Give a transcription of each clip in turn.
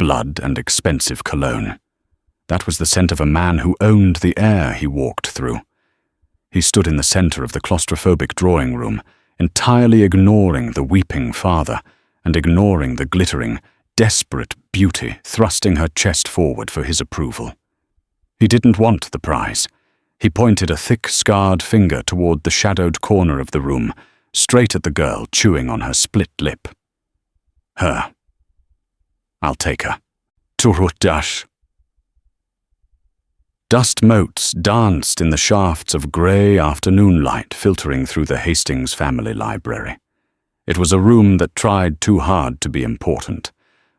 blood and expensive cologne. That was the scent of a man who owned the air he walked through. He stood in the center of the claustrophobic drawing room, entirely ignoring the weeping father and ignoring the glittering, desperate beauty thrusting her chest forward for his approval. He didn't want the prize. He pointed a thick, scarred finger toward the shadowed corner of the room, straight at the girl chewing on her split lip. Her. I'll take her. Turudash. Dust motes danced in the shafts of grey afternoon light filtering through the Hastings family library. It was a room that tried too hard to be important.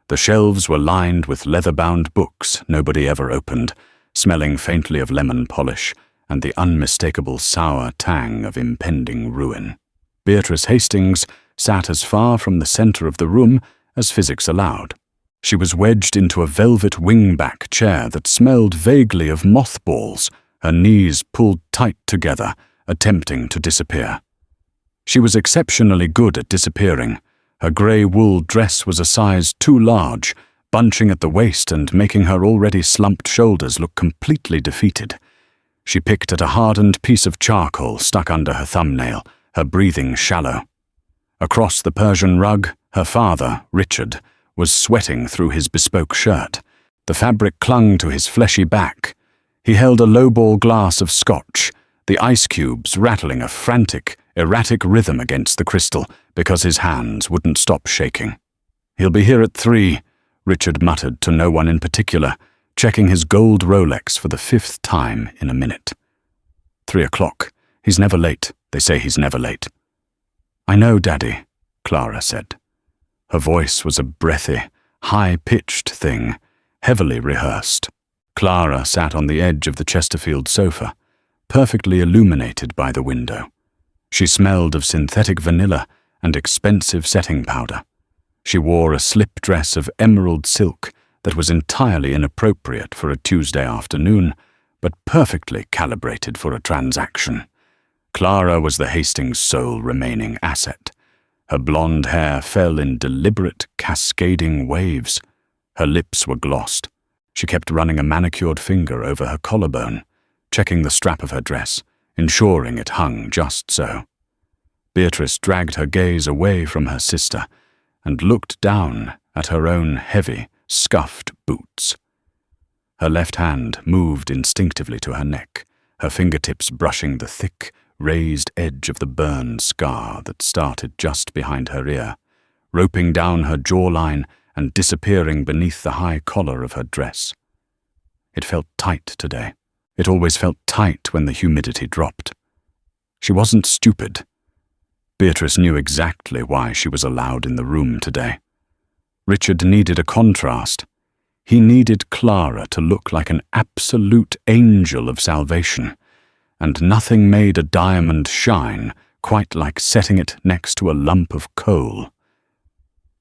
The shelves were lined with leather-bound books nobody ever opened, smelling faintly of lemon polish and the unmistakable sour tang of impending ruin. Beatrice Hastings sat as far from the center of the room as physics allowed. She was wedged into a velvet wing-back chair that smelled vaguely of mothballs, her knees pulled tight together, attempting to disappear. She was exceptionally good at disappearing. Her grey wool dress was a size too large, bunching at the waist and making her already slumped shoulders look completely defeated. She picked at a hardened piece of charcoal stuck under her thumbnail, her breathing shallow. Across the Persian rug, her father, Richard, was sweating through his bespoke shirt. The fabric clung to his fleshy back. He held a lowball glass of scotch, the ice cubes rattling a frantic, erratic rhythm against the crystal because his hands wouldn't stop shaking. "He'll be here at 3, Richard muttered to no one in particular, checking his gold Rolex for the 5th time in a minute. 3 o'clock. He's never late. They say he's never late. "I know, Daddy," Clara said. Her voice was a breathy, high-pitched thing, heavily rehearsed. Clara sat on the edge of the Chesterfield sofa, perfectly illuminated by the window. She smelled of synthetic vanilla and expensive setting powder. She wore a slip dress of emerald silk that was entirely inappropriate for a Tuesday afternoon, but perfectly calibrated for a transaction. Clara was the Hastings' sole remaining asset. Her blonde hair fell in deliberate, cascading waves. Her lips were glossed. She kept running a manicured finger over her collarbone, checking the strap of her dress, ensuring it hung just so. Beatrice dragged her gaze away from her sister and looked down at her own heavy, scuffed boots. Her left hand moved instinctively to her neck, her fingertips brushing the thick, raised edge of the burn scar that started just behind her ear, roping down her jawline and disappearing beneath the high collar of her dress. It felt tight today. It always felt tight when the humidity dropped. She wasn't stupid. Beatrice knew exactly why she was allowed in the room today. Richard needed a contrast. He needed Clara to look like an absolute angel of salvation, and nothing made a diamond shine quite like setting it next to a lump of coal.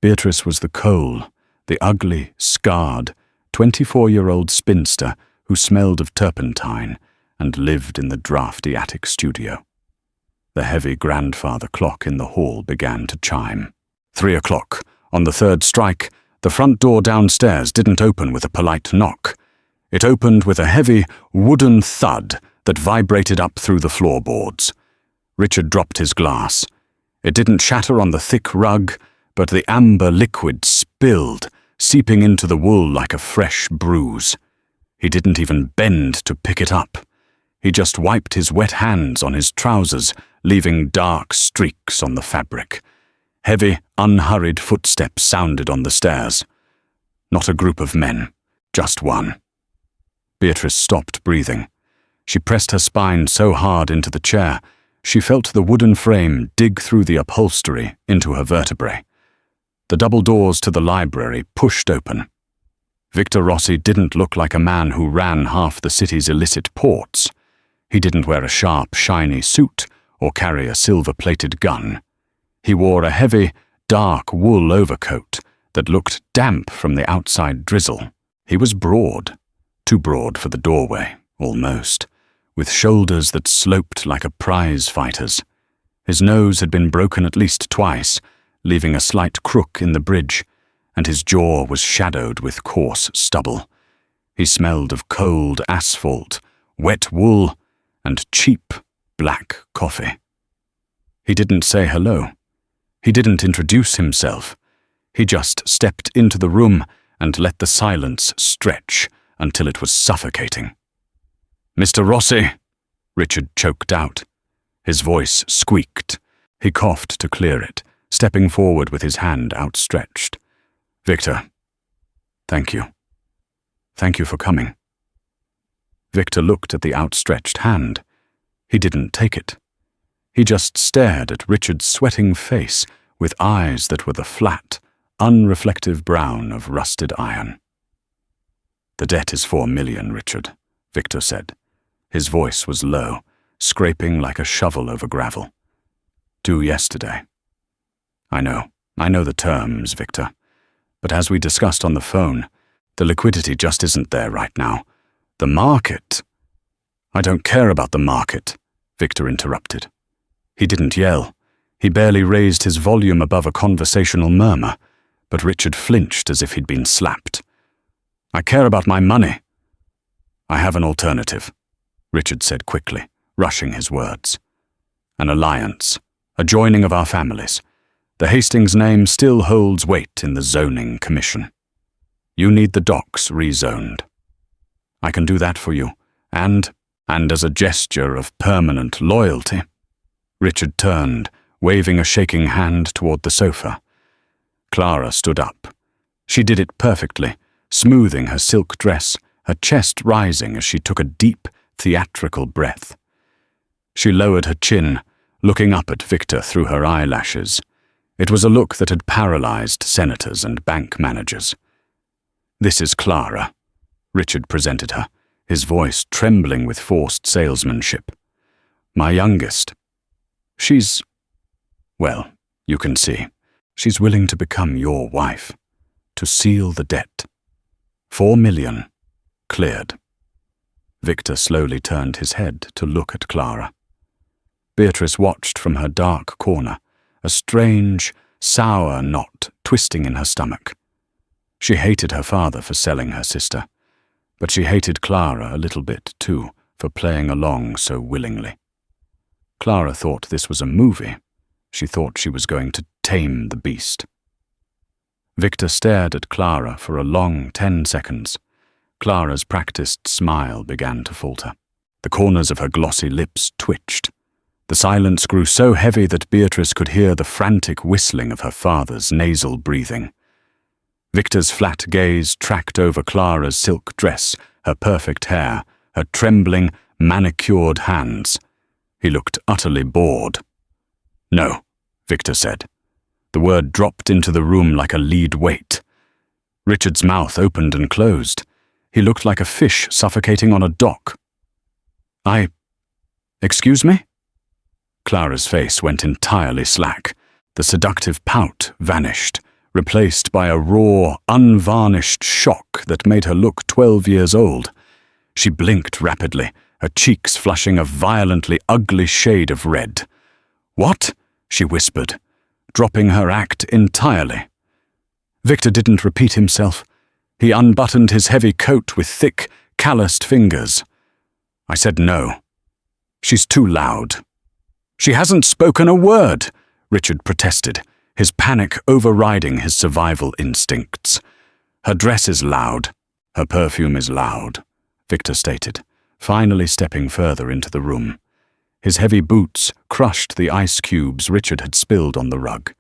Beatrice was the coal, the ugly, scarred, 24-year-old spinster who smelled of turpentine and lived in the drafty attic studio. The heavy grandfather clock in the hall began to chime. 3 o'clock. On the 3rd strike, the front door downstairs didn't open with a polite knock. It opened with a heavy, wooden thud that vibrated up through the floorboards. Richard dropped his glass. It didn't shatter on the thick rug, but the amber liquid spilled, seeping into the wool like a fresh bruise. He didn't even bend to pick it up. He just wiped his wet hands on his trousers, leaving dark streaks on the fabric. Heavy, unhurried footsteps sounded on the stairs. Not a group of men, just one. Beatrice stopped breathing. She pressed her spine so hard into the chair, she felt the wooden frame dig through the upholstery into her vertebrae. The double doors to the library pushed open. Victor Rossi didn't look like a man who ran half the city's illicit ports. He didn't wear a sharp, shiny suit or carry a silver-plated gun. He wore a heavy, dark wool overcoat that looked damp from the outside drizzle. He was broad, too broad for the doorway, almost, with shoulders that sloped like a prize fighter's. His nose had been broken at least twice, leaving a slight crook in the bridge, and his jaw was shadowed with coarse stubble. He smelled of cold asphalt, wet wool, and cheap black coffee. He didn't say hello. He didn't introduce himself. He just stepped into the room and let the silence stretch until it was suffocating. "Mr. Rossi," Richard choked out. His voice squeaked. He coughed to clear it, stepping forward with his hand outstretched. "Victor, thank you. Thank you for coming." Victor looked at the outstretched hand. He didn't take it. He just stared at Richard's sweating face with eyes that were the flat, unreflective brown of rusted iron. "The debt is 4 million, Richard," Victor said. His voice was low, scraping like a shovel over gravel. "Due yesterday." I know the terms, Victor. But as we discussed on the phone, the liquidity just isn't there right now. The market—" "I don't care about the market," Victor interrupted. He didn't yell. He barely raised his volume above a conversational murmur, but Richard flinched as if he'd been slapped. "I care about my money." "I have an alternative," Richard said quickly, rushing his words. "An alliance, a joining of our families. The Hastings name still holds weight in the zoning commission. You need the docks rezoned. I can do that for you, and as a gesture of permanent loyalty." Richard turned, waving a shaking hand toward the sofa. Clara stood up. She did it perfectly, smoothing her silk dress, her chest rising as she took a deep, theatrical breath. She lowered her chin, looking up at Victor through her eyelashes. It was a look that had paralyzed senators and bank managers. "This is Clara," Richard presented her, his voice trembling with forced salesmanship. "My youngest. Well, you can see. She's willing to become your wife, to seal the debt. 4 million, cleared." Victor slowly turned his head to look at Clara. Beatrice watched from her dark corner, a strange, sour knot twisting in her stomach. She hated her father for selling her sister, but she hated Clara a little bit, too, for playing along so willingly. Clara thought this was a movie. She thought she was going to tame the beast. Victor stared at Clara for a long 10 seconds. Clara's practiced smile began to falter. The corners of her glossy lips twitched. The silence grew so heavy that Beatrice could hear the frantic whistling of her father's nasal breathing. Victor's flat gaze tracked over Clara's silk dress, her perfect hair, her trembling, manicured hands. He looked utterly bored. "No," Victor said. The word dropped into the room like a lead weight. Richard's mouth opened and closed. He looked like a fish suffocating on a dock. Excuse me?" Clara's face went entirely slack. The seductive pout vanished, replaced by a raw, unvarnished shock that made her look 12 years old. She blinked rapidly, her cheeks flushing a violently ugly shade of red. "What?" she whispered, dropping her act entirely. Victor didn't repeat himself. He unbuttoned his heavy coat with thick, calloused fingers. "I said no. She's too loud." "She hasn't spoken a word," Richard protested, his panic overriding his survival instincts. "Her dress is loud. Her perfume is loud," Victor stated, finally stepping further into the room. His heavy boots crushed the ice cubes Richard had spilled on the rug.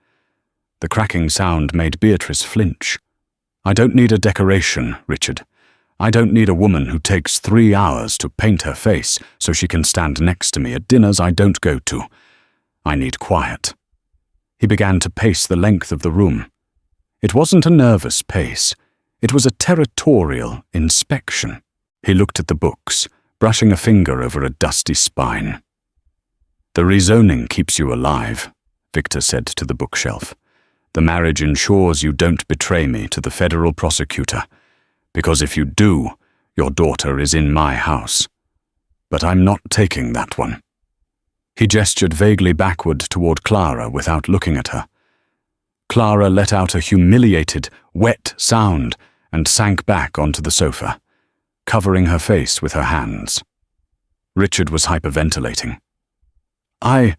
The cracking sound made Beatrice flinch. "I don't need a decoration, Richard. I don't need a woman who takes 3 hours to paint her face so she can stand next to me at dinners I don't go to. I need quiet." He began to pace the length of the room. It wasn't a nervous pace. It was a territorial inspection. He looked at the books, brushing a finger over a dusty spine. "The rezoning keeps you alive," Victor said to the bookshelf. "The marriage ensures you don't betray me to the federal prosecutor, because if you do, your daughter is in my house. But I'm not taking that one." He gestured vaguely backward toward Clara without looking at her. Clara let out a humiliated, wet sound and sank back onto the sofa, covering her face with her hands. Richard was hyperventilating. I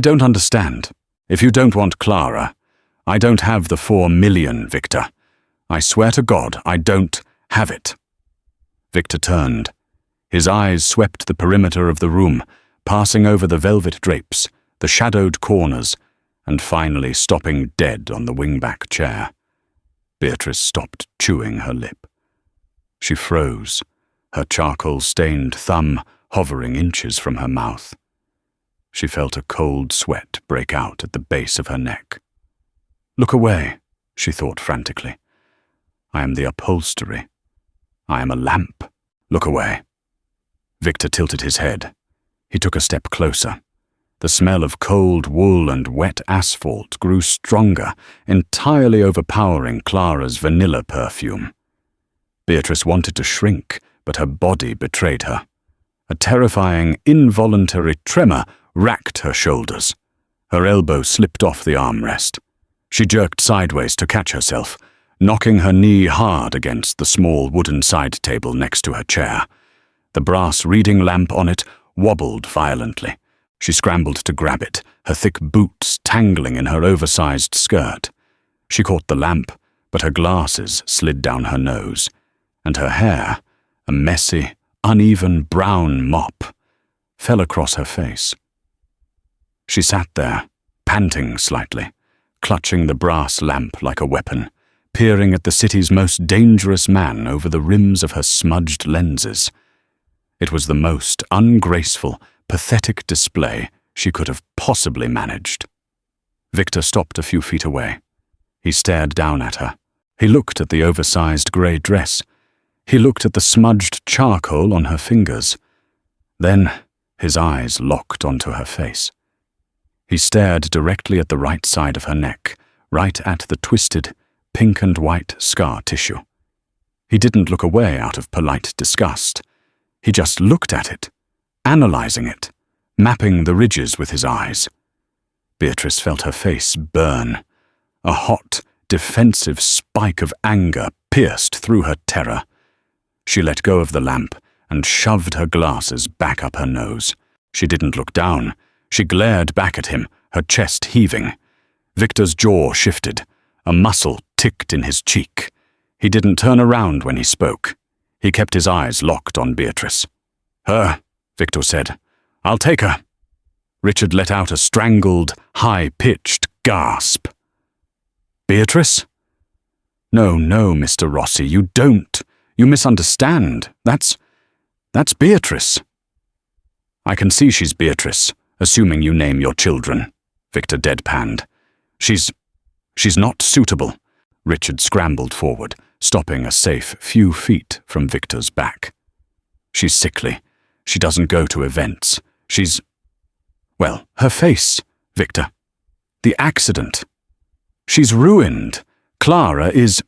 don't understand. If you don't want Clara, I don't have the 4 million, Victor. I swear to God, I don't have it. Victor turned. His eyes swept the perimeter of the room, passing over the velvet drapes, the shadowed corners, and finally stopping dead on the wingback chair. Beatrice stopped chewing her lip. She froze, her charcoal-stained thumb hovering inches from her mouth. She felt a cold sweat break out at the base of her neck. Look away, she thought frantically. I am the upholstery. I am a lamp. Look away. Victor tilted his head. He took a step closer. The smell of cold wool and wet asphalt grew stronger, entirely overpowering Clara's vanilla perfume. Beatrice wanted to shrink, but her body betrayed her. A terrifying, involuntary tremor racked her shoulders. Her elbow slipped off the armrest. She jerked sideways to catch herself, knocking her knee hard against the small wooden side table next to her chair. The brass reading lamp on it wobbled violently. She scrambled to grab it, her thick boots tangling in her oversized skirt. She caught the lamp, but her glasses slid down her nose, and her hair, a messy, uneven brown mop, fell across her face. She sat there, panting slightly, clutching the brass lamp like a weapon, peering at the city's most dangerous man over the rims of her smudged lenses. It was the most ungraceful, pathetic display she could have possibly managed. Victor stopped a few feet away. He stared down at her. He looked at the oversized grey dress. He looked at the smudged charcoal on her fingers. Then his eyes locked onto her face. He stared directly at the right side of her neck, right at the twisted, pink and white scar tissue. He didn't look away out of polite disgust. He just looked at it, analyzing it, mapping the ridges with his eyes. Beatrice felt her face burn. A hot, defensive spike of anger pierced through her terror. She let go of the lamp and shoved her glasses back up her nose. She didn't look down. She glared back at him, her chest heaving. Victor's jaw shifted. A muscle ticked in his cheek. He didn't turn around when he spoke. He kept his eyes locked on Beatrice. Her, Victor said. I'll take her. Richard let out a strangled, high-pitched gasp. Beatrice? No, Mr. Rossi, you don't. You misunderstand. That's Beatrice. I can see she's Beatrice, assuming you name your children, Victor deadpanned. She's not suitable. Richard scrambled forward, stopping a safe few feet from Victor's back. She's sickly. She doesn't go to events. Well, her face, Victor. The accident. She's ruined. Clara is...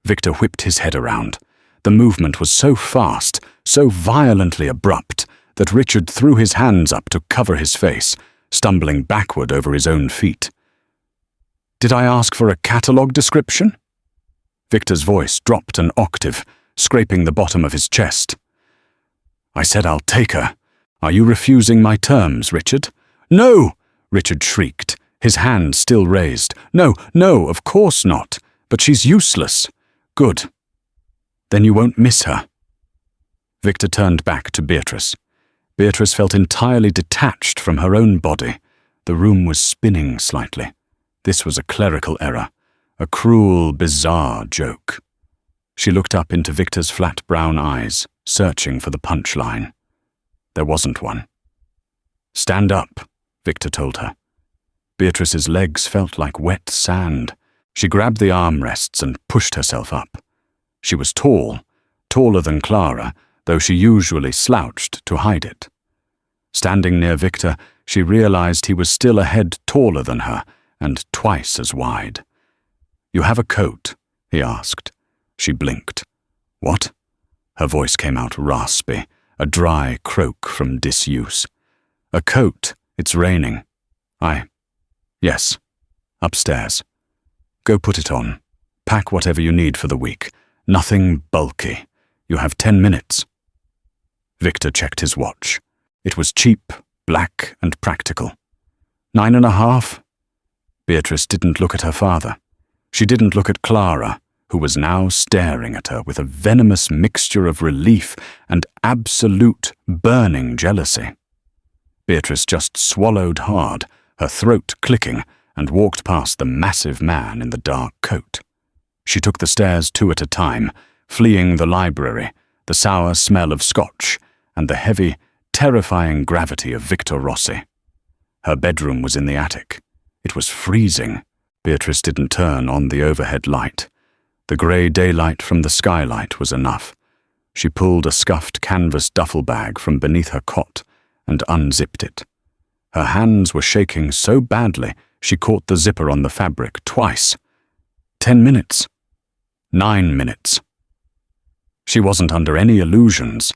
Victor whipped his head around. The movement was so fast, so violently abrupt, that Richard threw his hands up to cover his face, stumbling backward over his own feet. Did I ask for a catalogue description? Victor's voice dropped an octave, scraping the bottom of his chest. I said I'll take her. Are you refusing my terms, Richard? No! Richard shrieked, his hand still raised. No, of course not. But she's useless. Good. Then you won't miss her. Victor turned back to Beatrice. Beatrice felt entirely detached from her own body. The room was spinning slightly. This was a clerical error, a cruel, bizarre joke. She looked up into Victor's flat brown eyes, searching for the punchline. There wasn't one. Stand up, Victor told her. Beatrice's legs felt like wet sand. She grabbed the armrests and pushed herself up. She was tall, taller than Clara, though she usually slouched to hide it. Standing near Victor, she realized he was still a head taller than her and twice as wide. You have a coat? He asked. She blinked. What? Her voice came out raspy, a dry croak from disuse. A coat. It's raining. Yes. Upstairs. Go put it on. Pack whatever you need for the week. Nothing bulky. You have 10 minutes. Victor checked his watch. It was cheap, black, and practical. 9.5? Beatrice didn't look at her father. She didn't look at Clara, who was now staring at her with a venomous mixture of relief and absolute burning jealousy. Beatrice just swallowed hard, her throat clicking, and walked past the massive man in the dark coat. She took the stairs 2 at a time, fleeing the library, the sour smell of scotch, and the heavy, terrifying gravity of Victor Rossi. Her bedroom was in the attic. It was freezing. Beatrice didn't turn on the overhead light. The grey daylight from the skylight was enough. She pulled a scuffed canvas duffel bag from beneath her cot and unzipped it. Her hands were shaking so badly she caught the zipper on the fabric twice. 10 minutes. 9 minutes. She wasn't under any illusions.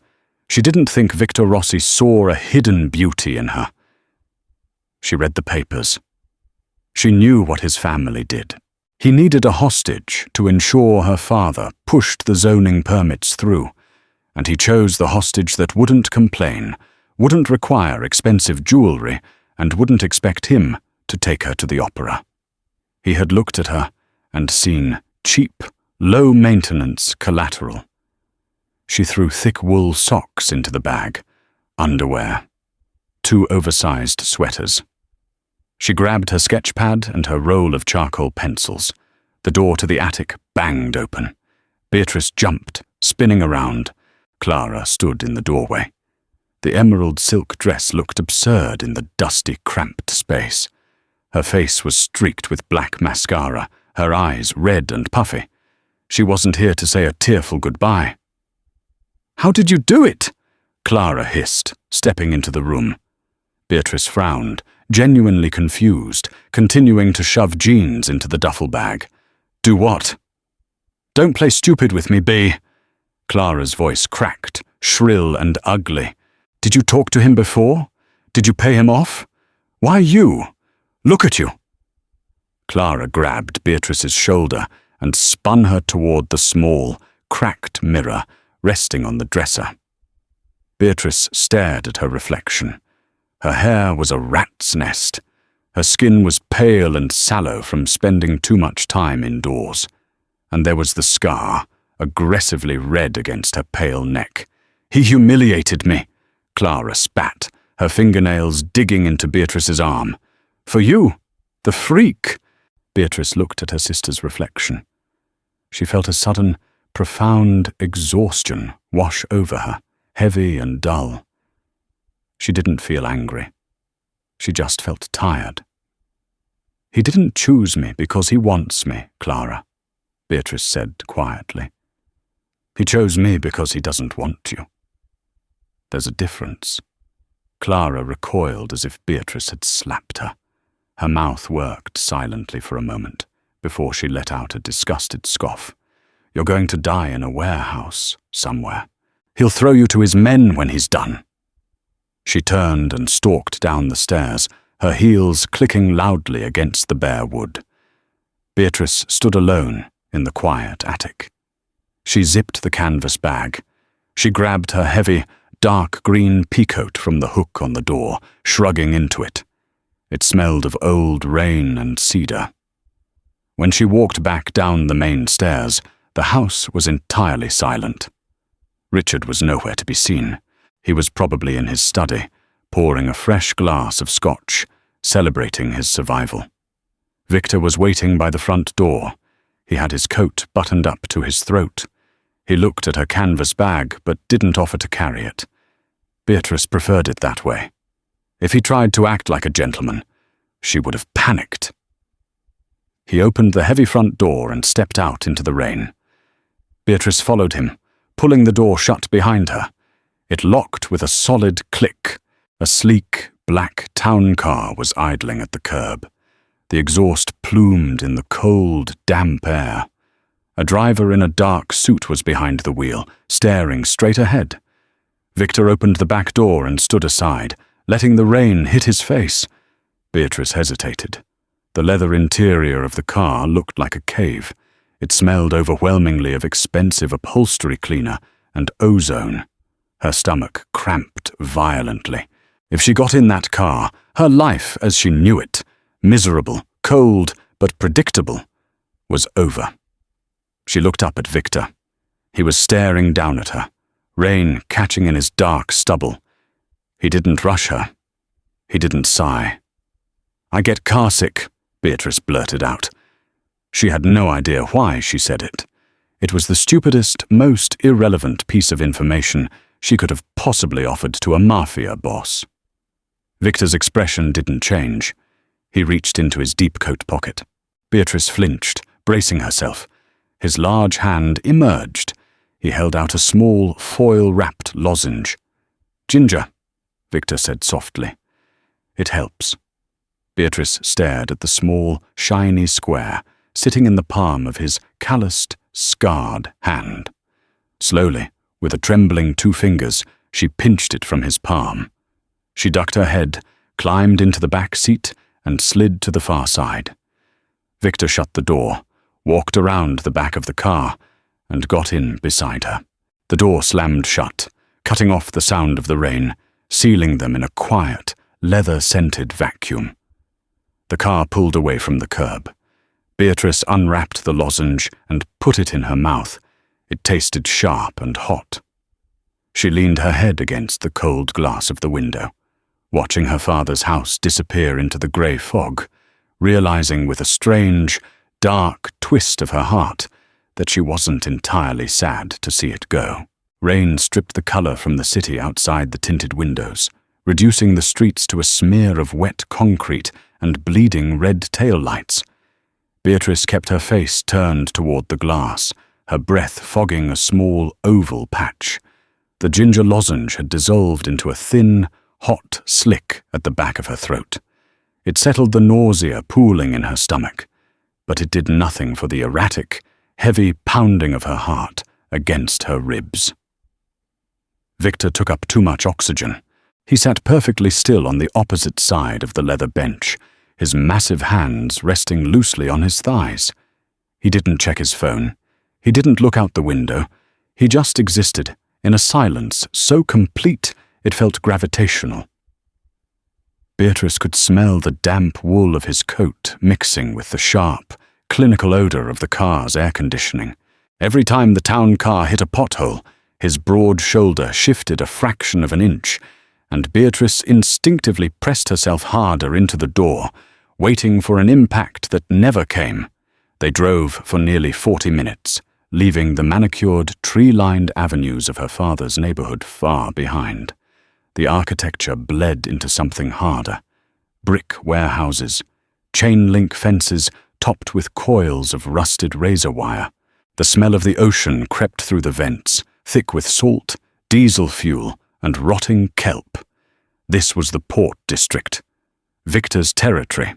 She didn't think Victor Rossi saw a hidden beauty in her. She read the papers. She knew what his family did. He needed a hostage to ensure her father pushed the zoning permits through, and he chose the hostage that wouldn't complain, wouldn't require expensive jewelry, and wouldn't expect him to take her to the opera. He had looked at her and seen cheap, low-maintenance collateral. She threw thick wool socks into the bag, underwear, 2 oversized sweaters. She grabbed her sketch pad and her roll of charcoal pencils. The door to the attic banged open. Beatrice jumped, spinning around. Clara stood in the doorway. The emerald silk dress looked absurd in the dusty, cramped space. Her face was streaked with black mascara, her eyes red and puffy. She wasn't here to say a tearful goodbye. "How did you do it?" Clara hissed, stepping into the room. Beatrice frowned, genuinely confused, continuing to shove jeans into the duffel bag. "Do what?" "Don't play stupid with me, B." Clara's voice cracked, shrill and ugly. "Did you talk to him before? Did you pay him off? Why you? Look at you." Clara grabbed Beatrice's shoulder and spun her toward the small, cracked mirror resting on the dresser. Beatrice stared at her reflection. Her hair was a rat's nest. Her skin was pale and sallow from spending too much time indoors. And there was the scar, aggressively red against her pale neck. "He humiliated me," Clara spat, her fingernails digging into Beatrice's arm. "For you, the freak." Beatrice looked at her sister's reflection. She felt a sudden, profound exhaustion wash over her, heavy and dull. She didn't feel angry. She just felt tired. "He didn't choose me because he wants me, Clara," Beatrice said quietly. "He chose me because he doesn't want you. There's a difference." Clara recoiled as if Beatrice had slapped her. Her mouth worked silently for a moment before she let out a disgusted scoff. "You're going to die in a warehouse somewhere. He'll throw you to his men when he's done." She turned and stalked down the stairs, her heels clicking loudly against the bare wood. Beatrice stood alone in the quiet attic. She zipped the canvas bag. She grabbed her heavy, dark green peacoat from the hook on the door, shrugging into it. It smelled of old rain and cedar. When she walked back down the main stairs, the house was entirely silent. Richard was nowhere to be seen. He was probably in his study, pouring a fresh glass of scotch, celebrating his survival. Victor was waiting by the front door. He had his coat buttoned up to his throat. He looked at her canvas bag, but didn't offer to carry it. Beatrice preferred it that way. If he tried to act like a gentleman, she would have panicked. He opened the heavy front door and stepped out into the rain. Beatrice followed him, pulling the door shut behind her. It locked with a solid click. A sleek, black town car was idling at the curb. The exhaust plumed in the cold, damp air. A driver in a dark suit was behind the wheel, staring straight ahead. Victor opened the back door and stood aside, letting the rain hit his face. Beatrice hesitated. The leather interior of the car looked like a cave. It smelled overwhelmingly of expensive upholstery cleaner and ozone. Her stomach cramped violently. If she got in that car, her life as she knew it, miserable, cold, but predictable, was over. She looked up at Victor. He was staring down at her, rain catching in his dark stubble. He didn't rush her. He didn't sigh. "I get carsick," Beatrice blurted out. She had no idea why she said it. It was the stupidest, most irrelevant piece of information she could have possibly offered to a mafia boss. Victor's expression didn't change. He reached into his deep coat pocket. Beatrice flinched, bracing herself. His large hand emerged. He held out a small, foil-wrapped lozenge. "Ginger," Victor said softly. "It helps." Beatrice stared at the small, shiny square sitting in the palm of his calloused, scarred hand. Slowly, with a trembling 2 fingers, she pinched it from his palm. She ducked her head, climbed into the back seat, and slid to the far side. Victor shut the door, walked around the back of the car, and got in beside her. The door slammed shut, cutting off the sound of the rain, sealing them in a quiet, leather-scented vacuum. The car pulled away from the curb. Beatrice unwrapped the lozenge and put it in her mouth. It tasted sharp and hot. She leaned her head against the cold glass of the window, watching her father's house disappear into the grey fog, realizing with a strange, dark twist of her heart that she wasn't entirely sad to see it go. Rain stripped the color from the city outside the tinted windows, reducing the streets to a smear of wet concrete and bleeding red taillights. Beatrice kept her face turned toward the glass, her breath fogging a small oval patch. The ginger lozenge had dissolved into a thin, hot slick at the back of her throat. It settled the nausea pooling in her stomach, but it did nothing for the erratic, heavy pounding of her heart against her ribs. Victor took up too much oxygen. He sat perfectly still on the opposite side of the leather bench, his massive hands resting loosely on his thighs. He didn't check his phone. He didn't look out the window. He just existed in a silence so complete it felt gravitational. Beatrice could smell the damp wool of his coat mixing with the sharp, clinical odor of the car's air conditioning. Every time the town car hit a pothole, his broad shoulder shifted a fraction of an inch, and Beatrice instinctively pressed herself harder into the door, waiting for an impact that never came. They drove for nearly 40 minutes, leaving the manicured, tree-lined avenues of her father's neighborhood far behind. The architecture bled into something harder. Brick warehouses, chain-link fences topped with coils of rusted razor wire. The smell of the ocean crept through the vents, thick with salt, diesel fuel, and rotting kelp. This was the port district, Victor's territory.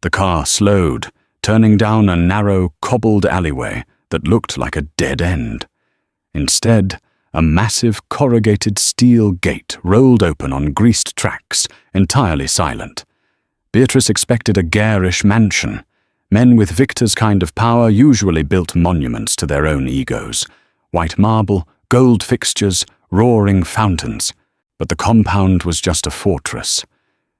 The car slowed, turning down a narrow, cobbled alleyway that looked like a dead end. Instead, a massive corrugated steel gate rolled open on greased tracks, entirely silent. Beatrice expected a garish mansion. Men with Victor's kind of power usually built monuments to their own egos. White marble, gold fixtures, roaring fountains. But the compound was just a fortress.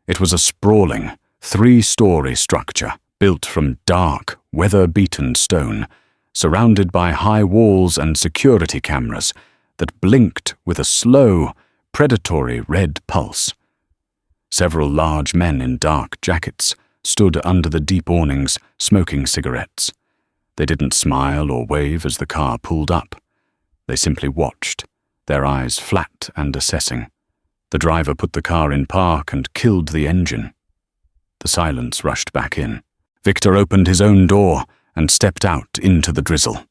It was a sprawling, 3-story structure built from dark, weather-beaten stone, surrounded by high walls and security cameras that blinked with a slow, predatory red pulse. Several large men in dark jackets stood under the deep awnings, smoking cigarettes. They didn't smile or wave as the car pulled up. They simply watched, their eyes flat and assessing. The driver put the car in park and killed the engine. The silence rushed back in. Victor opened his own door and stepped out into the drizzle.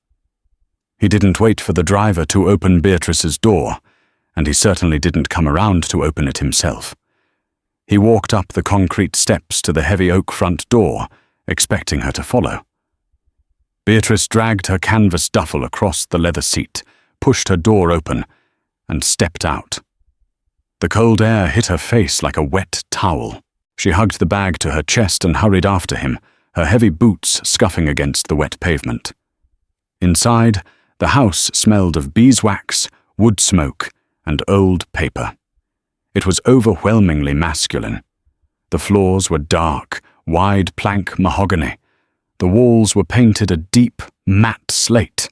He didn't wait for the driver to open Beatrice's door, and he certainly didn't come around to open it himself. He walked up the concrete steps to the heavy oak front door, expecting her to follow. Beatrice dragged her canvas duffel across the leather seat, pushed her door open, and stepped out. The cold air hit her face like a wet towel. She hugged the bag to her chest and hurried after him, her heavy boots scuffing against the wet pavement. Inside, the house smelled of beeswax, wood smoke, and old paper. It was overwhelmingly masculine. The floors were dark, wide plank mahogany. The walls were painted a deep, matte slate.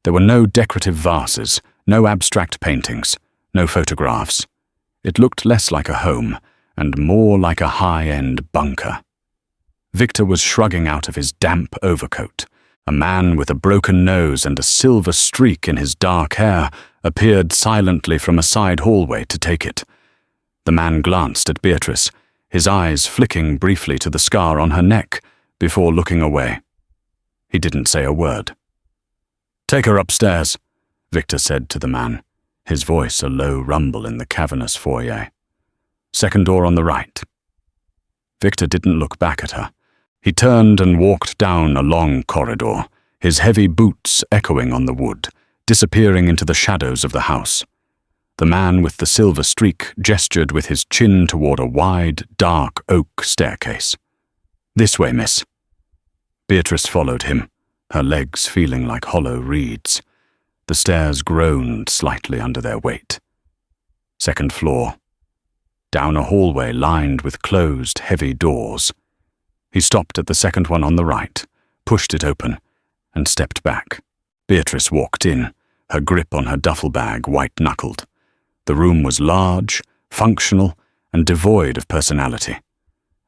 There were no decorative vases, no abstract paintings, no photographs. It looked less like a home and more like a high-end bunker. Victor was shrugging out of his damp overcoat. A man with a broken nose and a silver streak in his dark hair appeared silently from a side hallway to take it. The man glanced at Beatrice, his eyes flicking briefly to the scar on her neck before looking away. He didn't say a word. "Take her upstairs," Victor said to the man, his voice a low rumble in the cavernous foyer. "Second door on the right." Victor didn't look back at her. He turned and walked down a long corridor, his heavy boots echoing on the wood, disappearing into the shadows of the house. The man with the silver streak gestured with his chin toward a wide, dark oak staircase. "This way, miss." Beatrice followed him, her legs feeling like hollow reeds. The stairs groaned slightly under their weight. Second floor. Down a hallway lined with closed, heavy doors. He stopped at the second one on the right, pushed it open, and stepped back. Beatrice walked in, her grip on her duffel bag white-knuckled. The room was large, functional, and devoid of personality.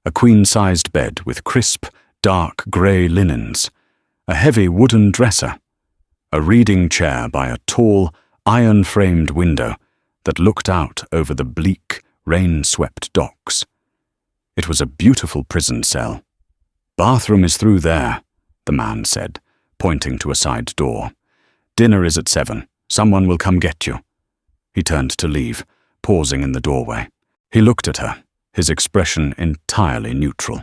A queen-sized bed with crisp, dark grey linens, a heavy wooden dresser, a reading chair by a tall, iron-framed window that looked out over the bleak, rain-swept docks. It was a beautiful prison cell. "Bathroom is through there," the man said, pointing to a side door. "Dinner is at 7. Someone will come get you." He turned to leave, pausing in the doorway. He looked at her, his expression entirely neutral.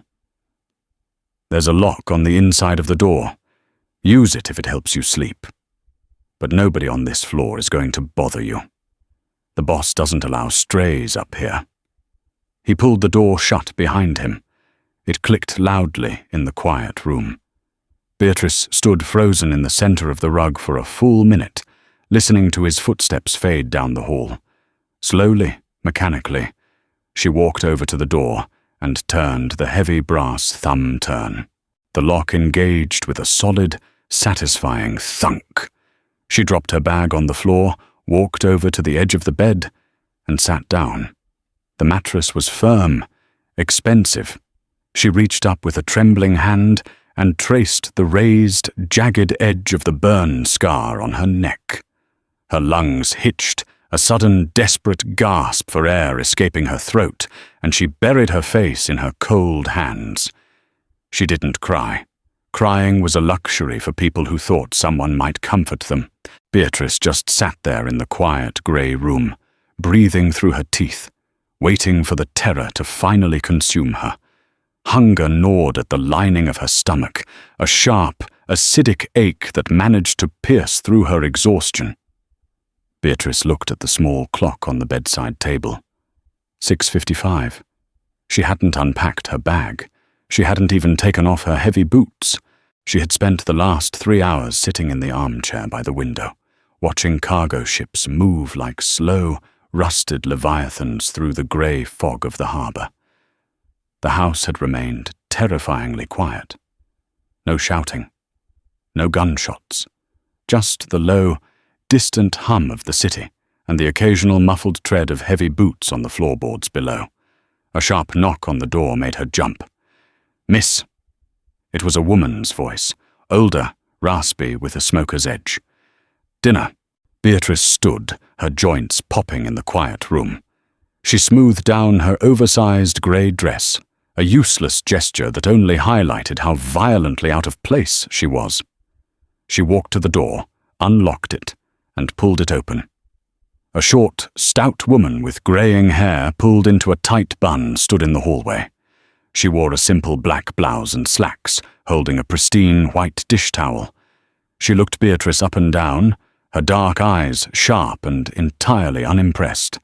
"There's a lock on the inside of the door. Use it if it helps you sleep. But nobody on this floor is going to bother you. The boss doesn't allow strays up here." He pulled the door shut behind him. It clicked loudly in the quiet room. Beatrice stood frozen in the center of the rug for a full minute, listening to his footsteps fade down the hall. Slowly, mechanically, she walked over to the door and turned the heavy brass thumb turn. The lock engaged with a solid, satisfying thunk. She dropped her bag on the floor, walked over to the edge of the bed, and sat down. The mattress was firm, expensive. She reached up with a trembling hand and traced the raised, jagged edge of the burn scar on her neck. Her lungs hitched, a sudden, desperate gasp for air escaping her throat, and she buried her face in her cold hands. She didn't cry. Crying was a luxury for people who thought someone might comfort them. Beatrice just sat there in the quiet grey room, breathing through her teeth, waiting for the terror to finally consume her. Hunger gnawed at the lining of her stomach, a sharp, acidic ache that managed to pierce through her exhaustion. Beatrice looked at the small clock on the bedside table. 6:55. She hadn't unpacked her bag. She hadn't even taken off her heavy boots. She had spent the last 3 hours sitting in the armchair by the window, watching cargo ships move like slow, rusted leviathans through the grey fog of the harbour. The house had remained terrifyingly quiet. No shouting, no gunshots, just the low, distant hum of the city and the occasional muffled tread of heavy boots on the floorboards below. A sharp knock on the door made her jump. "Miss." It was a woman's voice, older, raspy, with a smoker's edge. "Dinner." Beatrice stood, her joints popping in the quiet room. She smoothed down her oversized grey dress, a useless gesture that only highlighted how violently out of place she was. She walked to the door, unlocked it, and pulled it open. A short, stout woman with greying hair pulled into a tight bun stood in the hallway. She wore a simple black blouse and slacks, holding a pristine white dish towel. She looked Beatrice up and down, her dark eyes sharp and entirely unimpressed.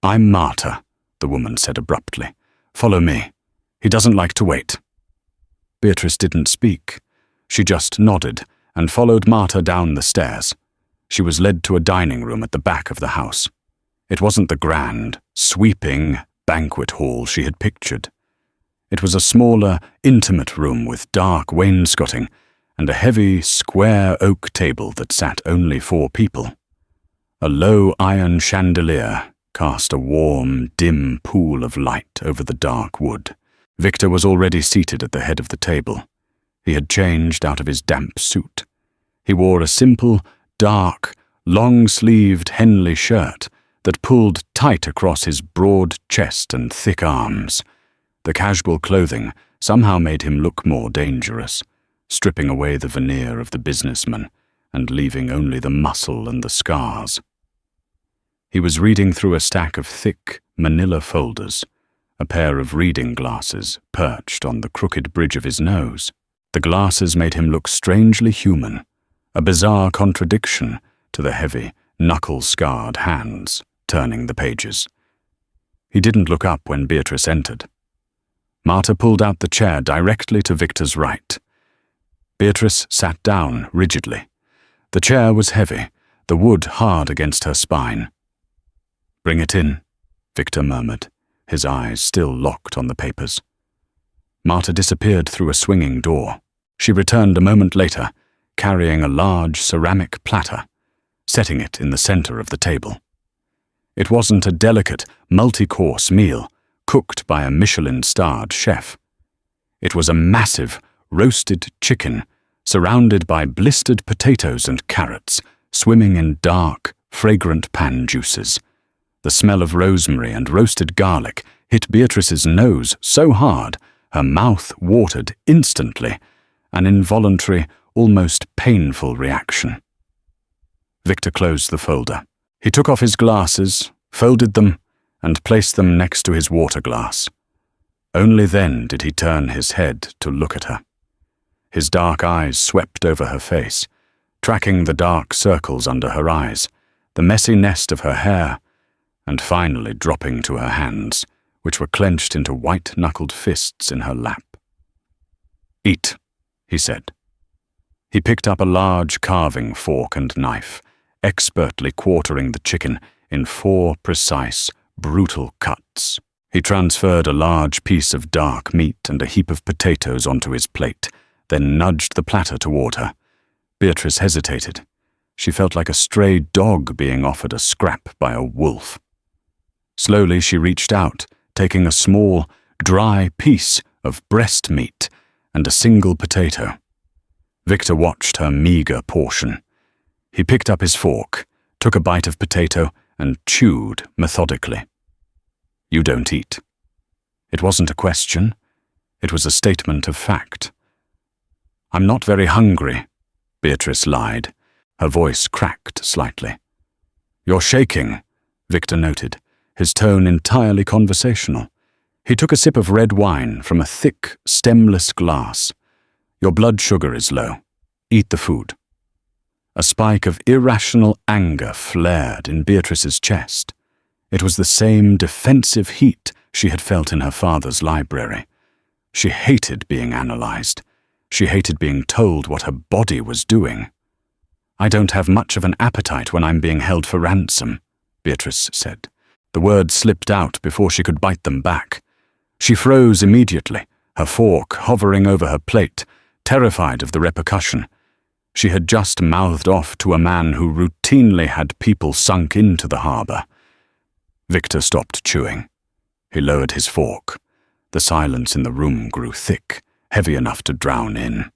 "I'm Marta," the woman said abruptly. "Follow me." He doesn't like to wait." Beatrice didn't speak. She just nodded and followed Marta down the stairs. She was led to a dining room at the back of the house. It wasn't the grand, sweeping banquet hall she had pictured. It was a smaller, intimate room with dark wainscoting and a heavy, square oak table that sat only 4 people. A low iron chandelier cast a warm, dim pool of light over the dark wood. Victor was already seated at the head of the table. He had changed out of his damp suit. He wore a simple, dark, long-sleeved Henley shirt that pulled tight across his broad chest and thick arms. The casual clothing somehow made him look more dangerous, stripping away the veneer of the businessman and leaving only the muscle and the scars. He was reading through a stack of thick, manila folders, a pair of reading glasses perched on the crooked bridge of his nose. The glasses made him look strangely human, a bizarre contradiction to the heavy, knuckle-scarred hands turning the pages. He didn't look up when Beatrice entered. Marta pulled out the chair directly to Victor's right. Beatrice sat down rigidly. The chair was heavy, the wood hard against her spine. "Bring it in," Victor murmured, his eyes still locked on the papers. Marta disappeared through a swinging door. She returned a moment later, carrying a large ceramic platter, setting it in the center of the table. It wasn't a delicate, multi-course meal cooked by a Michelin-starred chef. It was a massive, roasted chicken surrounded by blistered potatoes and carrots, swimming in dark, fragrant pan juices. The smell of rosemary and roasted garlic hit Beatrice's nose so hard her mouth watered instantly, an involuntary, almost painful reaction. Victor closed the folder. He took off his glasses, folded them, and placed them next to his water glass. Only then did he turn his head to look at her. His dark eyes swept over her face, tracking the dark circles under her eyes, the messy nest of her hair, and finally dropping to her hands, which were clenched into white-knuckled fists in her lap. "Eat," he said. He picked up a large carving fork and knife, expertly quartering the chicken in 4 precise, brutal cuts. He transferred a large piece of dark meat and a heap of potatoes onto his plate, then nudged the platter toward her. Beatrice hesitated. She felt like a stray dog being offered a scrap by a wolf. Slowly she reached out, taking a small, dry piece of breast meat and a single potato. Victor watched her meager portion. He picked up his fork, took a bite of potato, and chewed methodically. "You don't eat." It wasn't a question. It was a statement of fact. "I'm not very hungry," Beatrice lied. Her voice cracked slightly. "You're shaking," Victor noted, his tone entirely conversational. He took a sip of red wine from a thick, stemless glass. "Your blood sugar is low. Eat the food." A spike of irrational anger flared in Beatrice's chest. It was the same defensive heat she had felt in her father's library. She hated being analyzed. She hated being told what her body was doing. "I don't have much of an appetite when I'm being held for ransom," Beatrice said. The words slipped out before she could bite them back. She froze immediately, her fork hovering over her plate, terrified of the repercussion. She had just mouthed off to a man who routinely had people sunk into the harbor. Victor stopped chewing. He lowered his fork. The silence in the room grew thick, heavy enough to drown in.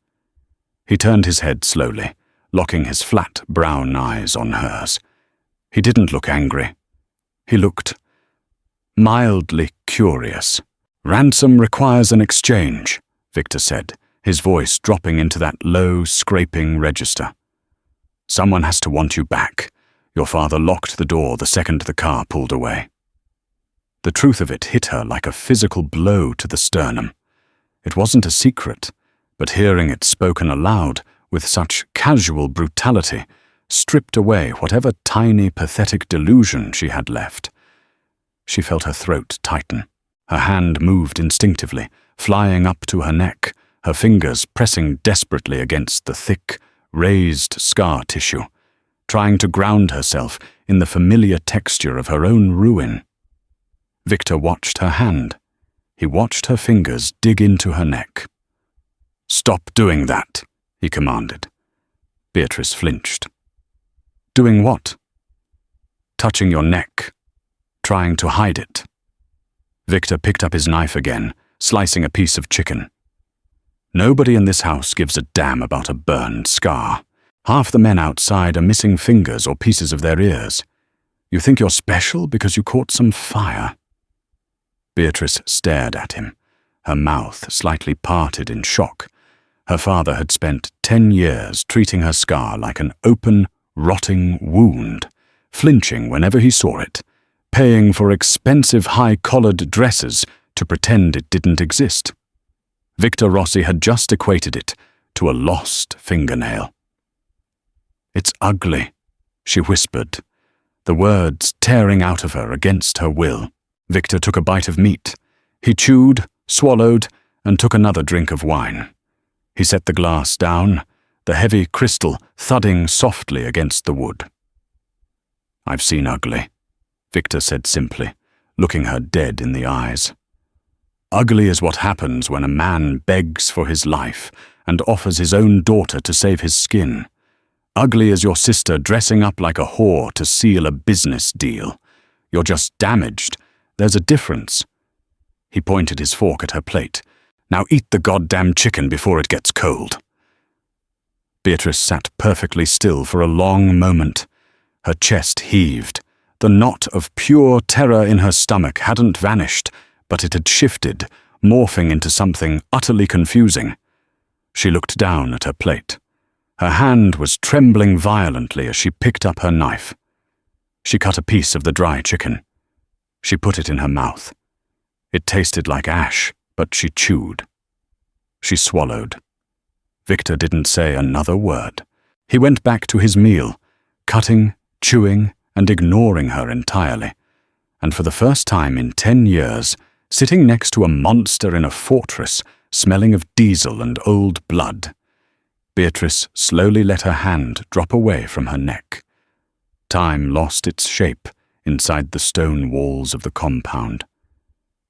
He turned his head slowly, locking his flat brown eyes on hers. He didn't look angry. He looked mildly curious. "Ransom requires an exchange," Victor said, his voice dropping into that low, scraping register. "Someone has to want you back. Your father locked the door the second the car pulled away." The truth of it hit her like a physical blow to the sternum. It wasn't a secret, but hearing it spoken aloud with such casual brutality stripped away whatever tiny, pathetic delusion she had left. She felt her throat tighten. Her hand moved instinctively, flying up to her neck, her fingers pressing desperately against the thick, raised scar tissue, trying to ground herself in the familiar texture of her own ruin. Victor watched her hand. He watched her fingers dig into her neck. "Stop doing that," he commanded. Beatrice flinched. "Doing what?" "Touching your neck, trying to hide it." Victor picked up his knife again, slicing a piece of chicken. Nobody in this house gives a damn about a burned scar. Half the men outside are missing fingers or pieces of their ears. You think you're special because you caught some fire? Beatrice stared at him, her mouth slightly parted in shock. Her father had spent 10 years treating her scar like an open, rotting wound, flinching whenever he saw it, paying for expensive high-collared dresses to pretend it didn't exist. Victor Rossi had just equated it to a lost fingernail. "It's ugly," she whispered, the words tearing out of her against her will. Victor took a bite of meat. He chewed, swallowed, and took another drink of wine. He set the glass down, the heavy crystal thudding softly against the wood. "I've seen ugly," Victor said simply, looking her dead in the eyes. "Ugly is what happens when a man begs for his life and offers his own daughter to save his skin. Ugly is your sister dressing up like a whore to seal a business deal. You're just damaged. There's a difference." He pointed his fork at her plate. "Now eat the goddamn chicken before it gets cold." Beatrice sat perfectly still for a long moment. Her chest heaved. The knot of pure terror in her stomach hadn't vanished, but it had shifted, morphing into something utterly confusing. She looked down at her plate. Her hand was trembling violently as she picked up her knife. She cut a piece of the dry chicken. She put it in her mouth. It tasted like ash, but she chewed. She swallowed. Victor didn't say another word. He went back to his meal, cutting, chewing, and ignoring her entirely. And for the first time in 10 years, sitting next to a monster in a fortress, smelling of diesel and old blood. Beatrice slowly let her hand drop away from her neck. Time lost its shape inside the stone walls of the compound.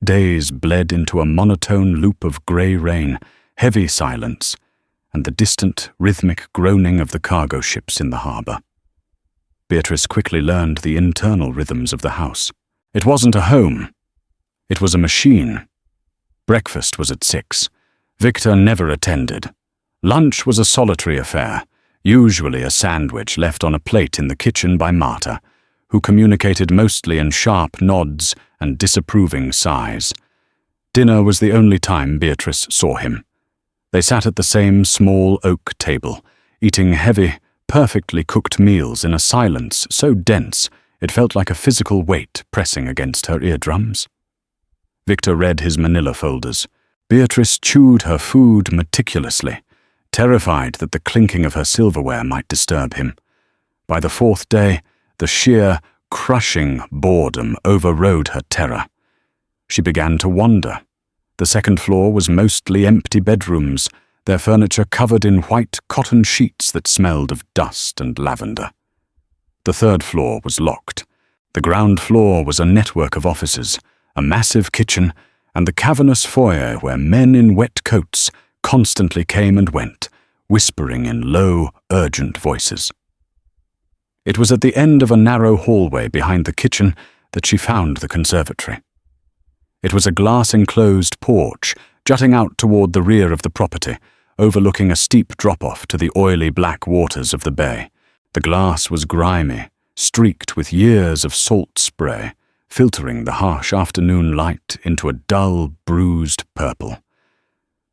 Days bled into a monotone loop of grey rain, heavy silence, and the distant, rhythmic groaning of the cargo ships in the harbour. Beatrice quickly learned the internal rhythms of the house. It wasn't a home. It was a machine. Breakfast was at 6. Victor never attended. Lunch was a solitary affair, usually a sandwich left on a plate in the kitchen by Marta, who communicated mostly in sharp nods and disapproving sighs. Dinner was the only time Beatrice saw him. They sat at the same small oak table, eating heavy, perfectly cooked meals in a silence so dense it felt like a physical weight pressing against her eardrums. Victor read his manila folders. Beatrice chewed her food meticulously, terrified that the clinking of her silverware might disturb him. By the 4th day, the sheer, crushing boredom overrode her terror. She began to wonder. The 2nd floor was mostly empty bedrooms, their furniture covered in white cotton sheets that smelled of dust and lavender. The 3rd floor was locked. The ground floor was a network of offices, a massive kitchen, and the cavernous foyer where men in wet coats constantly came and went, whispering in low, urgent voices. It was at the end of a narrow hallway behind the kitchen that she found the conservatory. It was a glass-enclosed porch jutting out toward the rear of the property, overlooking a steep drop-off to the oily black waters of the bay. The glass was grimy, streaked with years of salt spray, filtering the harsh afternoon light into a dull, bruised purple.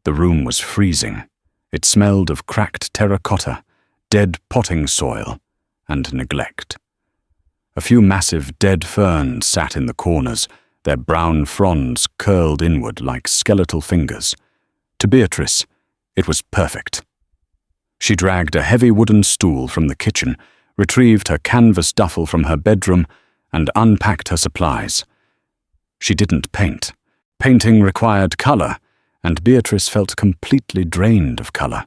The room was freezing. It smelled of cracked terracotta, dead potting soil, and neglect. A few massive dead ferns sat in the corners, their brown fronds curled inward like skeletal fingers. To Beatrice, it was perfect. She dragged a heavy wooden stool from the kitchen, retrieved her canvas duffel from her bedroom, and unpacked her supplies. She didn't paint. Painting required color, and Beatrice felt completely drained of colour.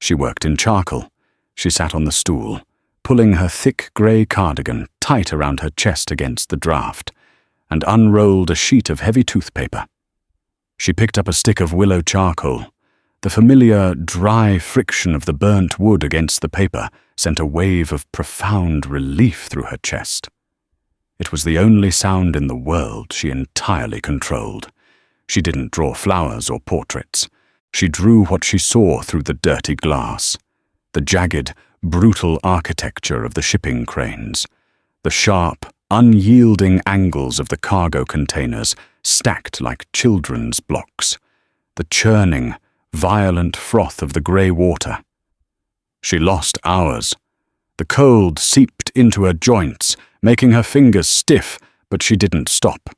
She worked in charcoal. She sat on the stool, pulling her thick grey cardigan tight around her chest against the draught, and unrolled a sheet of heavy toothpaper. She picked up a stick of willow charcoal. The familiar, dry friction of the burnt wood against the paper sent a wave of profound relief through her chest. It was the only sound in the world she entirely controlled. She didn't draw flowers or portraits. She drew what she saw through the dirty glass. The jagged, brutal architecture of the shipping cranes. The sharp, unyielding angles of the cargo containers stacked like children's blocks. The churning, violent froth of the grey water. She lost hours. The cold seeped into her joints, making her fingers stiff, but she didn't stop.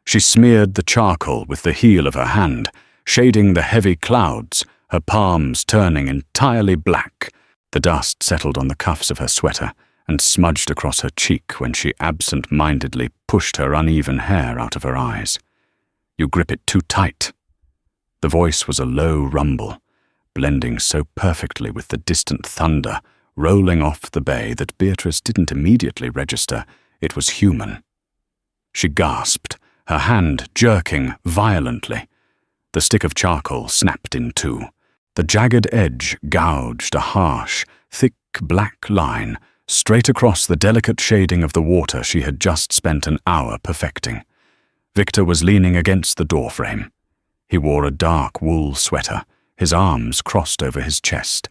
She smeared the charcoal with the heel of her hand, shading the heavy clouds, her palms turning entirely black. The dust settled on the cuffs of her sweater and smudged across her cheek when she absent-mindedly pushed her uneven hair out of her eyes. "You grip it too tight." The voice was a low rumble, blending so perfectly with the distant thunder rolling off the bay that Beatrice didn't immediately register it was human. She gasped, her hand jerking violently. The stick of charcoal snapped in two. The jagged edge gouged a harsh, thick black line straight across the delicate shading of the water she had just spent an hour perfecting. Victor was leaning against the doorframe. He wore a dark wool sweater, his arms crossed over his chest.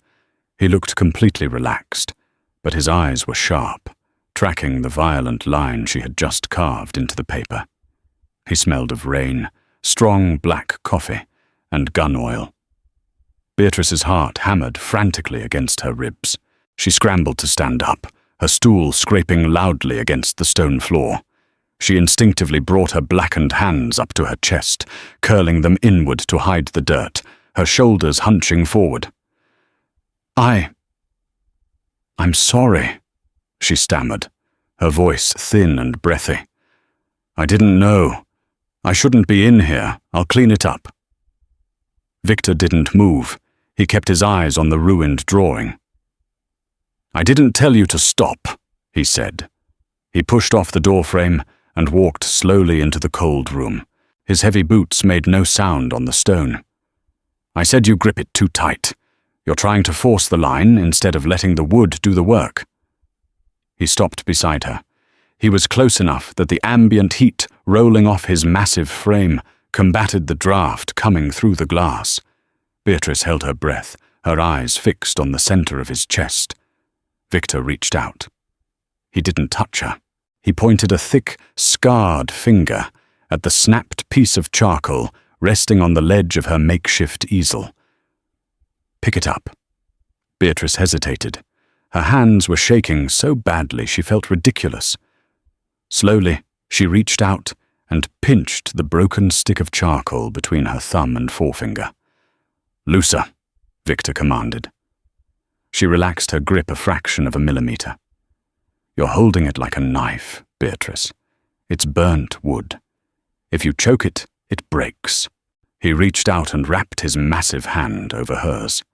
He looked completely relaxed, but his eyes were sharp, tracking the violent line she had just carved into the paper. He smelled of rain, strong black coffee, and gun oil. Beatrice's heart hammered frantically against her ribs. She scrambled to stand up, her stool scraping loudly against the stone floor. She instinctively brought her blackened hands up to her chest, curling them inward to hide the dirt, her shoulders hunching forward. I'm sorry," she stammered, her voice thin and breathy. "I didn't know. I shouldn't be in here. I'll clean it up." Victor didn't move. He kept his eyes on the ruined drawing. "I didn't tell you to stop," he said. He pushed off the doorframe and walked slowly into the cold room. His heavy boots made no sound on the stone. "I said you grip it too tight. You're trying to force the line instead of letting the wood do the work." He stopped beside her. He was close enough that the ambient heat rolling off his massive frame combated the draft coming through the glass. Beatrice held her breath, her eyes fixed on the center of his chest. Victor reached out. He didn't touch her. He pointed a thick, scarred finger at the snapped piece of charcoal resting on the ledge of her makeshift easel. "Pick it up." Beatrice hesitated. Her hands were shaking so badly she felt ridiculous. Slowly, she reached out and pinched the broken stick of charcoal between her thumb and forefinger. "Looser," Victor commanded. She relaxed her grip a fraction of a millimeter. "You're holding it like a knife, Beatrice. It's burnt wood. If you choke it, it breaks." He reached out and wrapped his massive hand over hers.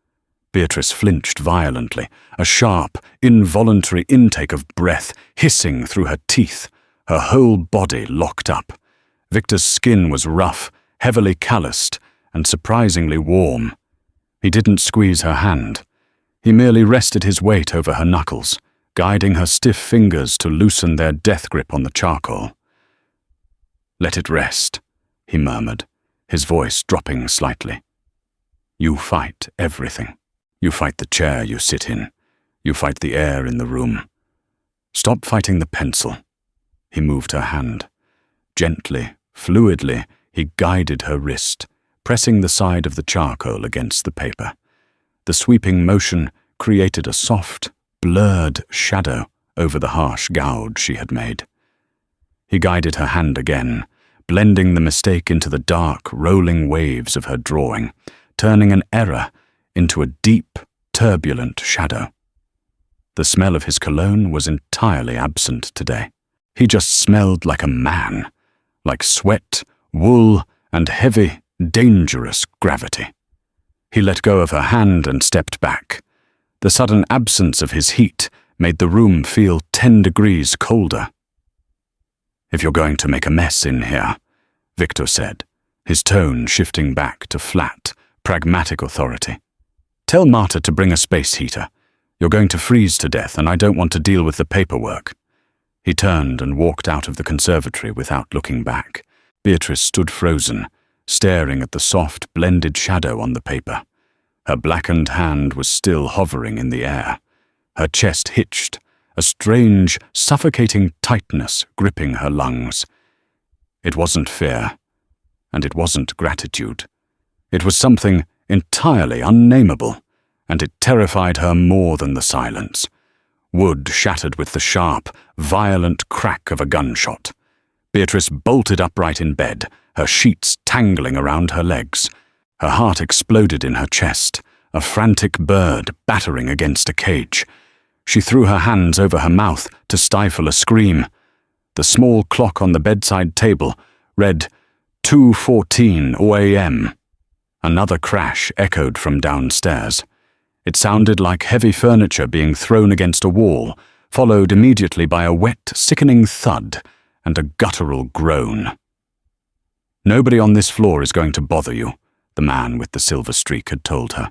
Beatrice flinched violently, a sharp, involuntary intake of breath hissing through her teeth, her whole body locked up. Victor's skin was rough, heavily calloused, and surprisingly warm. He didn't squeeze her hand. He merely rested his weight over her knuckles, guiding her stiff fingers to loosen their death grip on the charcoal. "Let it rest," he murmured, his voice dropping slightly. "You fight everything. You fight the chair you sit in. You fight the air in the room. Stop fighting the pencil." He moved her hand. Gently, fluidly, he guided her wrist, pressing the side of the charcoal against the paper. The sweeping motion created a soft, blurred shadow over the harsh gouge she had made. He guided her hand again, blending the mistake into the dark, rolling waves of her drawing, turning an error into a deep, turbulent shadow. The smell of his cologne was entirely absent today. He just smelled like a man, like sweat, wool, and heavy, dangerous gravity. He let go of her hand and stepped back. The sudden absence of his heat made the room feel 10 degrees colder. "If you're going to make a mess in here," Victor said, his tone shifting back to flat, pragmatic authority, "tell Marta to bring a space heater. You're going to freeze to death, and I don't want to deal with the paperwork." He turned and walked out of the conservatory without looking back. Beatrice stood frozen, staring at the soft, blended shadow on the paper. Her blackened hand was still hovering in the air. Her chest hitched, a strange, suffocating tightness gripping her lungs. It wasn't fear, and it wasn't gratitude. It was something entirely unnameable, and it terrified her more than the silence. Wood shattered with the sharp, violent crack of a gunshot. Beatrice bolted upright in bed, her sheets tangling around her legs. Her heart exploded in her chest, a frantic bird battering against a cage. She threw her hands over her mouth to stifle a scream. The small clock on the bedside table read 2:14 a.m. Another crash echoed from downstairs. It sounded like heavy furniture being thrown against a wall, followed immediately by a wet, sickening thud and a guttural groan. "Nobody on this floor is going to bother you," the man with the silver streak had told her.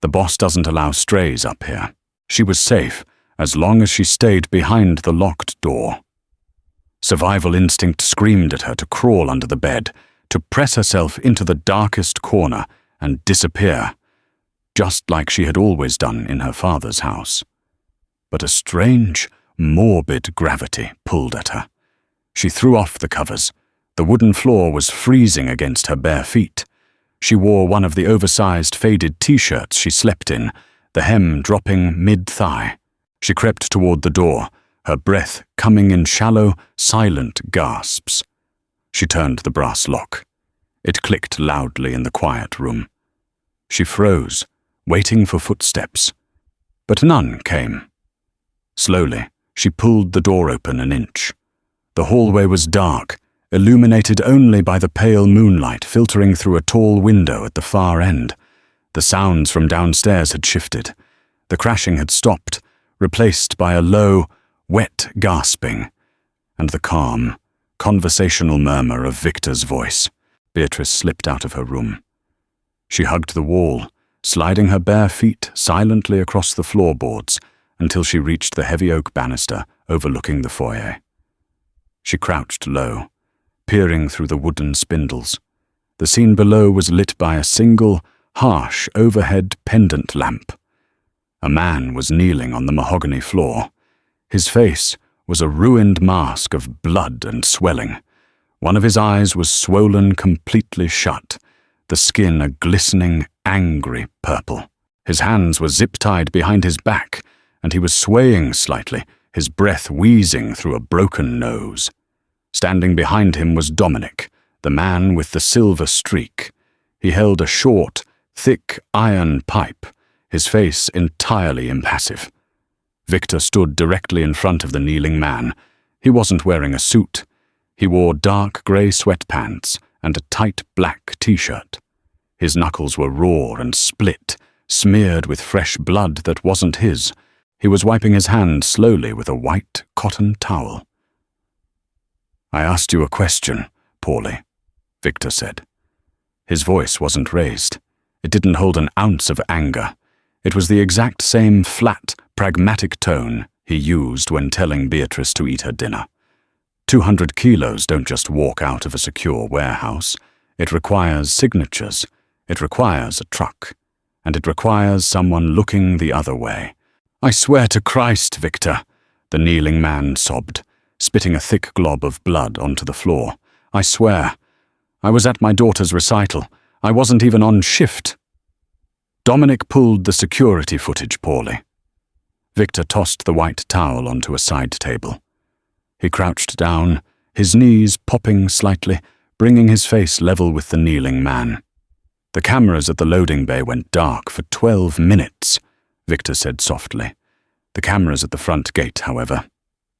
"The boss doesn't allow strays up here." She was safe as long as she stayed behind the locked door. Survival instinct screamed at her to crawl under the bed, to press herself into the darkest corner and disappear, just like she had always done in her father's house. But a strange, morbid gravity pulled at her. She threw off the covers. The wooden floor was freezing against her bare feet. She wore one of the oversized faded t-shirts she slept in, the hem dropping mid-thigh. She crept toward the door, her breath coming in shallow, silent gasps. She turned the brass lock. It clicked loudly in the quiet room. She froze, waiting for footsteps. But none came. Slowly, she pulled the door open an inch. The hallway was dark, illuminated only by the pale moonlight filtering through a tall window at the far end. The sounds from downstairs had shifted. The crashing had stopped, replaced by a low, wet gasping, and the calm, conversational murmur of Victor's voice. Beatrice slipped out of her room. She hugged the wall, sliding her bare feet silently across the floorboards until she reached the heavy oak banister overlooking the foyer. She crouched low, peering through the wooden spindles. The scene below was lit by a single, harsh, overhead pendant lamp. A man was kneeling on the mahogany floor. His face was a ruined mask of blood and swelling. One of his eyes was swollen completely shut, the skin a glistening, angry purple. His hands were zip-tied behind his back, and he was swaying slightly, his breath wheezing through a broken nose. Standing behind him was Dominic, the man with the silver streak. He held a short, thick iron pipe, his face entirely impassive. Victor stood directly in front of the kneeling man. He wasn't wearing a suit. He wore dark grey sweatpants and a tight black t-shirt. His knuckles were raw and split, smeared with fresh blood that wasn't his. He was wiping his hand slowly with a white cotton towel. "I asked you a question, Paulie," Victor said. His voice wasn't raised. It didn't hold an ounce of anger. It was the exact same flat, pragmatic tone he used when telling Beatrice to eat her dinner. 200 kilos don't just walk out of a secure warehouse. It requires signatures. It requires a truck. And it requires someone looking the other way. "I swear to Christ, Victor," the kneeling man sobbed, spitting a thick glob of blood onto the floor. "I swear. I was at my daughter's recital. I wasn't even on shift." Dominic pulled the security footage poorly. Victor tossed the white towel onto a side table. He crouched down, his knees popping slightly, bringing his face level with the kneeling man. "The cameras at the loading bay went dark for 12 minutes, Victor said softly. The cameras at the front gate, however,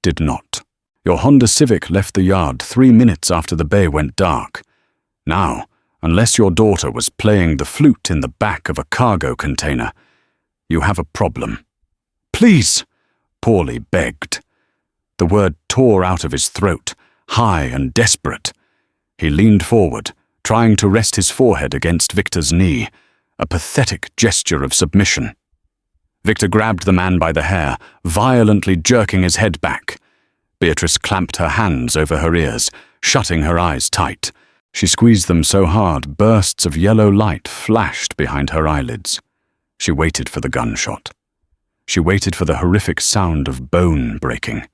did not. Your Honda Civic left the yard 3 minutes after the bay went dark. Now, Unless your daughter was playing the flute in the back of a cargo container, you have a problem." "Please," Paulie begged. The word tore out of his throat, high and desperate. He leaned forward, trying to rest his forehead against Victor's knee, a pathetic gesture of submission. Victor grabbed the man by the hair, violently jerking his head back. Beatrice clamped her hands over her ears, shutting her eyes tight. She squeezed them so hard, bursts of yellow light flashed behind her eyelids. She waited for the gunshot. She waited for the horrific sound of bone breaking.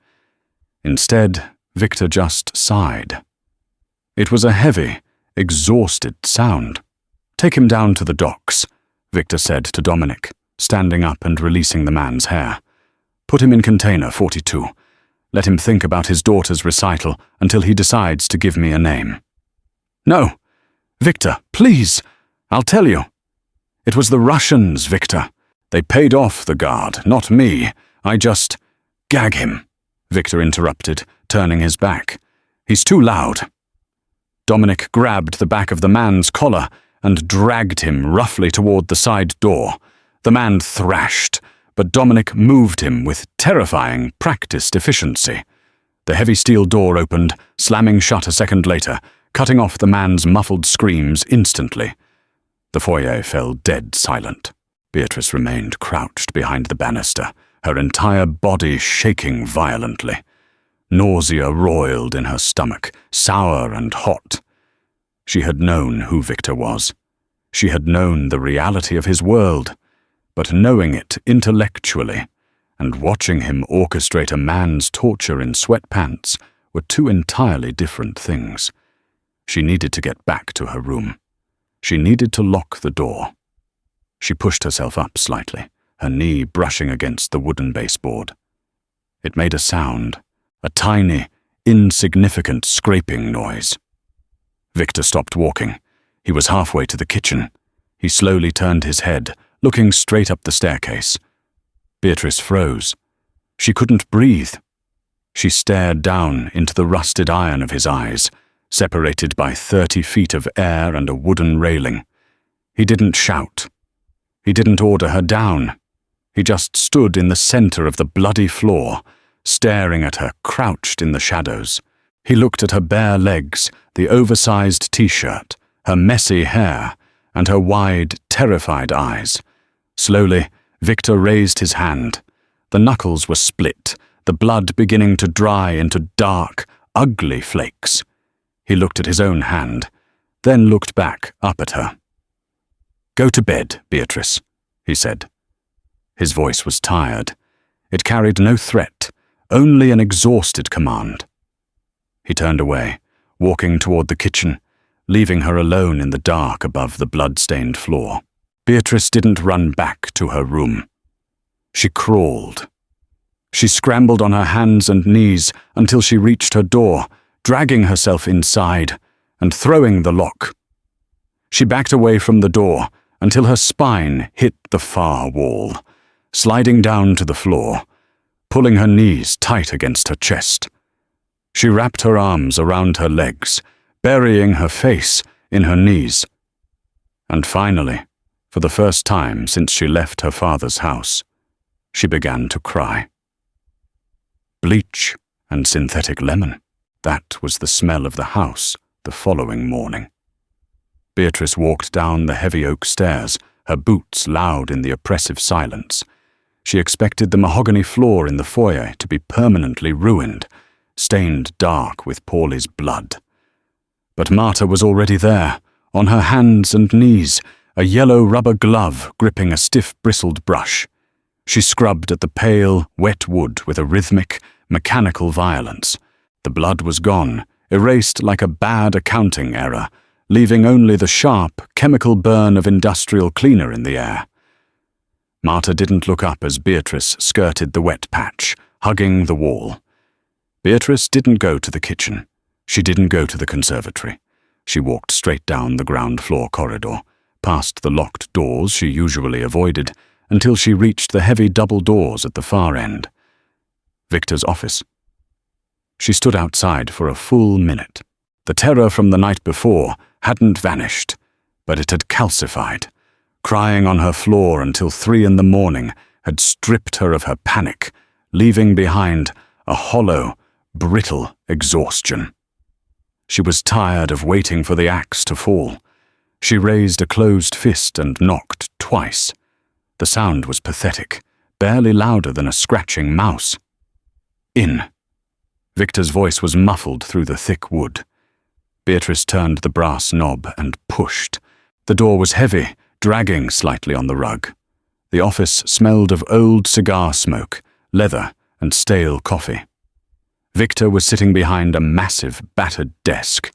Instead, Victor just sighed. It was a heavy, exhausted sound. "Take him down to the docks," Victor said to Dominic, standing up and releasing the man's hair. "Put him in container 42. Let him think about his daughter's recital until he decides to give me a name." "No, Victor, please, I'll tell you. It was the Russians, Victor. They paid off the guard, not me. I just—" "Gag him," Victor interrupted, turning his back. "He's too loud." Dominic grabbed the back of the man's collar and dragged him roughly toward the side door. The man thrashed, but Dominic moved him with terrifying, practiced efficiency. The heavy steel door opened, slamming shut a second later, cutting off the man's muffled screams instantly. The foyer fell dead silent. Beatrice remained crouched behind the banister, her entire body shaking violently. Nausea roiled in her stomach, sour and hot. She had known who Victor was. She had known the reality of his world, but knowing it intellectually and watching him orchestrate a man's torture in sweatpants were two entirely different things. She needed to get back to her room. She needed to lock the door. She pushed herself up slightly, her knee brushing against the wooden baseboard. It made a sound, a tiny, insignificant scraping noise. Victor stopped walking. He was halfway to the kitchen. He slowly turned his head, looking straight up the staircase. Beatrice froze. She couldn't breathe. She stared down into the rusted iron of his eyes, separated by 30 feet of air and a wooden railing. He didn't shout. He didn't order her down. He just stood in the center of the bloody floor, staring at her crouched in the shadows. He looked at her bare legs, the oversized t-shirt, her messy hair, and her wide, terrified eyes. Slowly, Victor raised his hand. The knuckles were split, the blood beginning to dry into dark, ugly flakes. He looked at his own hand, then looked back up at her. "Go to bed, Beatrice," he said. His voice was tired. It carried no threat, only an exhausted command. He turned away, walking toward the kitchen, leaving her alone in the dark above the blood-stained floor. Beatrice didn't run back to her room. She crawled. She scrambled on her hands and knees until she reached her door, dragging herself inside and throwing the lock. She backed away from the door until her spine hit the far wall, sliding down to the floor, pulling her knees tight against her chest. She wrapped her arms around her legs, burying her face in her knees. And finally, for the first time since she left her father's house, she began to cry. Bleach and synthetic lemon. That was the smell of the house the following morning. Beatrice walked down the heavy oak stairs, her boots loud in the oppressive silence. She expected the mahogany floor in the foyer to be permanently ruined, stained dark with Paulie's blood. But Marta was already there, on her hands and knees, a yellow rubber glove gripping a stiff bristled brush. She scrubbed at the pale, wet wood with a rhythmic, mechanical violence. The blood was gone, erased like a bad accounting error, leaving only the sharp, chemical burn of industrial cleaner in the air. Marta didn't look up as Beatrice skirted the wet patch, hugging the wall. Beatrice didn't go to the kitchen. She didn't go to the conservatory. She walked straight down the ground floor corridor, past the locked doors she usually avoided, until she reached the heavy double doors at the far end. Victor's office. She stood outside for a full minute. The terror from the night before hadn't vanished, but it had calcified. Crying on her floor until 3 in the morning had stripped her of her panic, leaving behind a hollow, brittle exhaustion. She was tired of waiting for the axe to fall. She raised a closed fist and knocked twice. The sound was pathetic, barely louder than a scratching mouse. "In." Victor's voice was muffled through the thick wood. Beatrice turned the brass knob and pushed. The door was heavy, dragging slightly on the rug. The office smelled of old cigar smoke, leather, and stale coffee. Victor was sitting behind a massive, battered desk.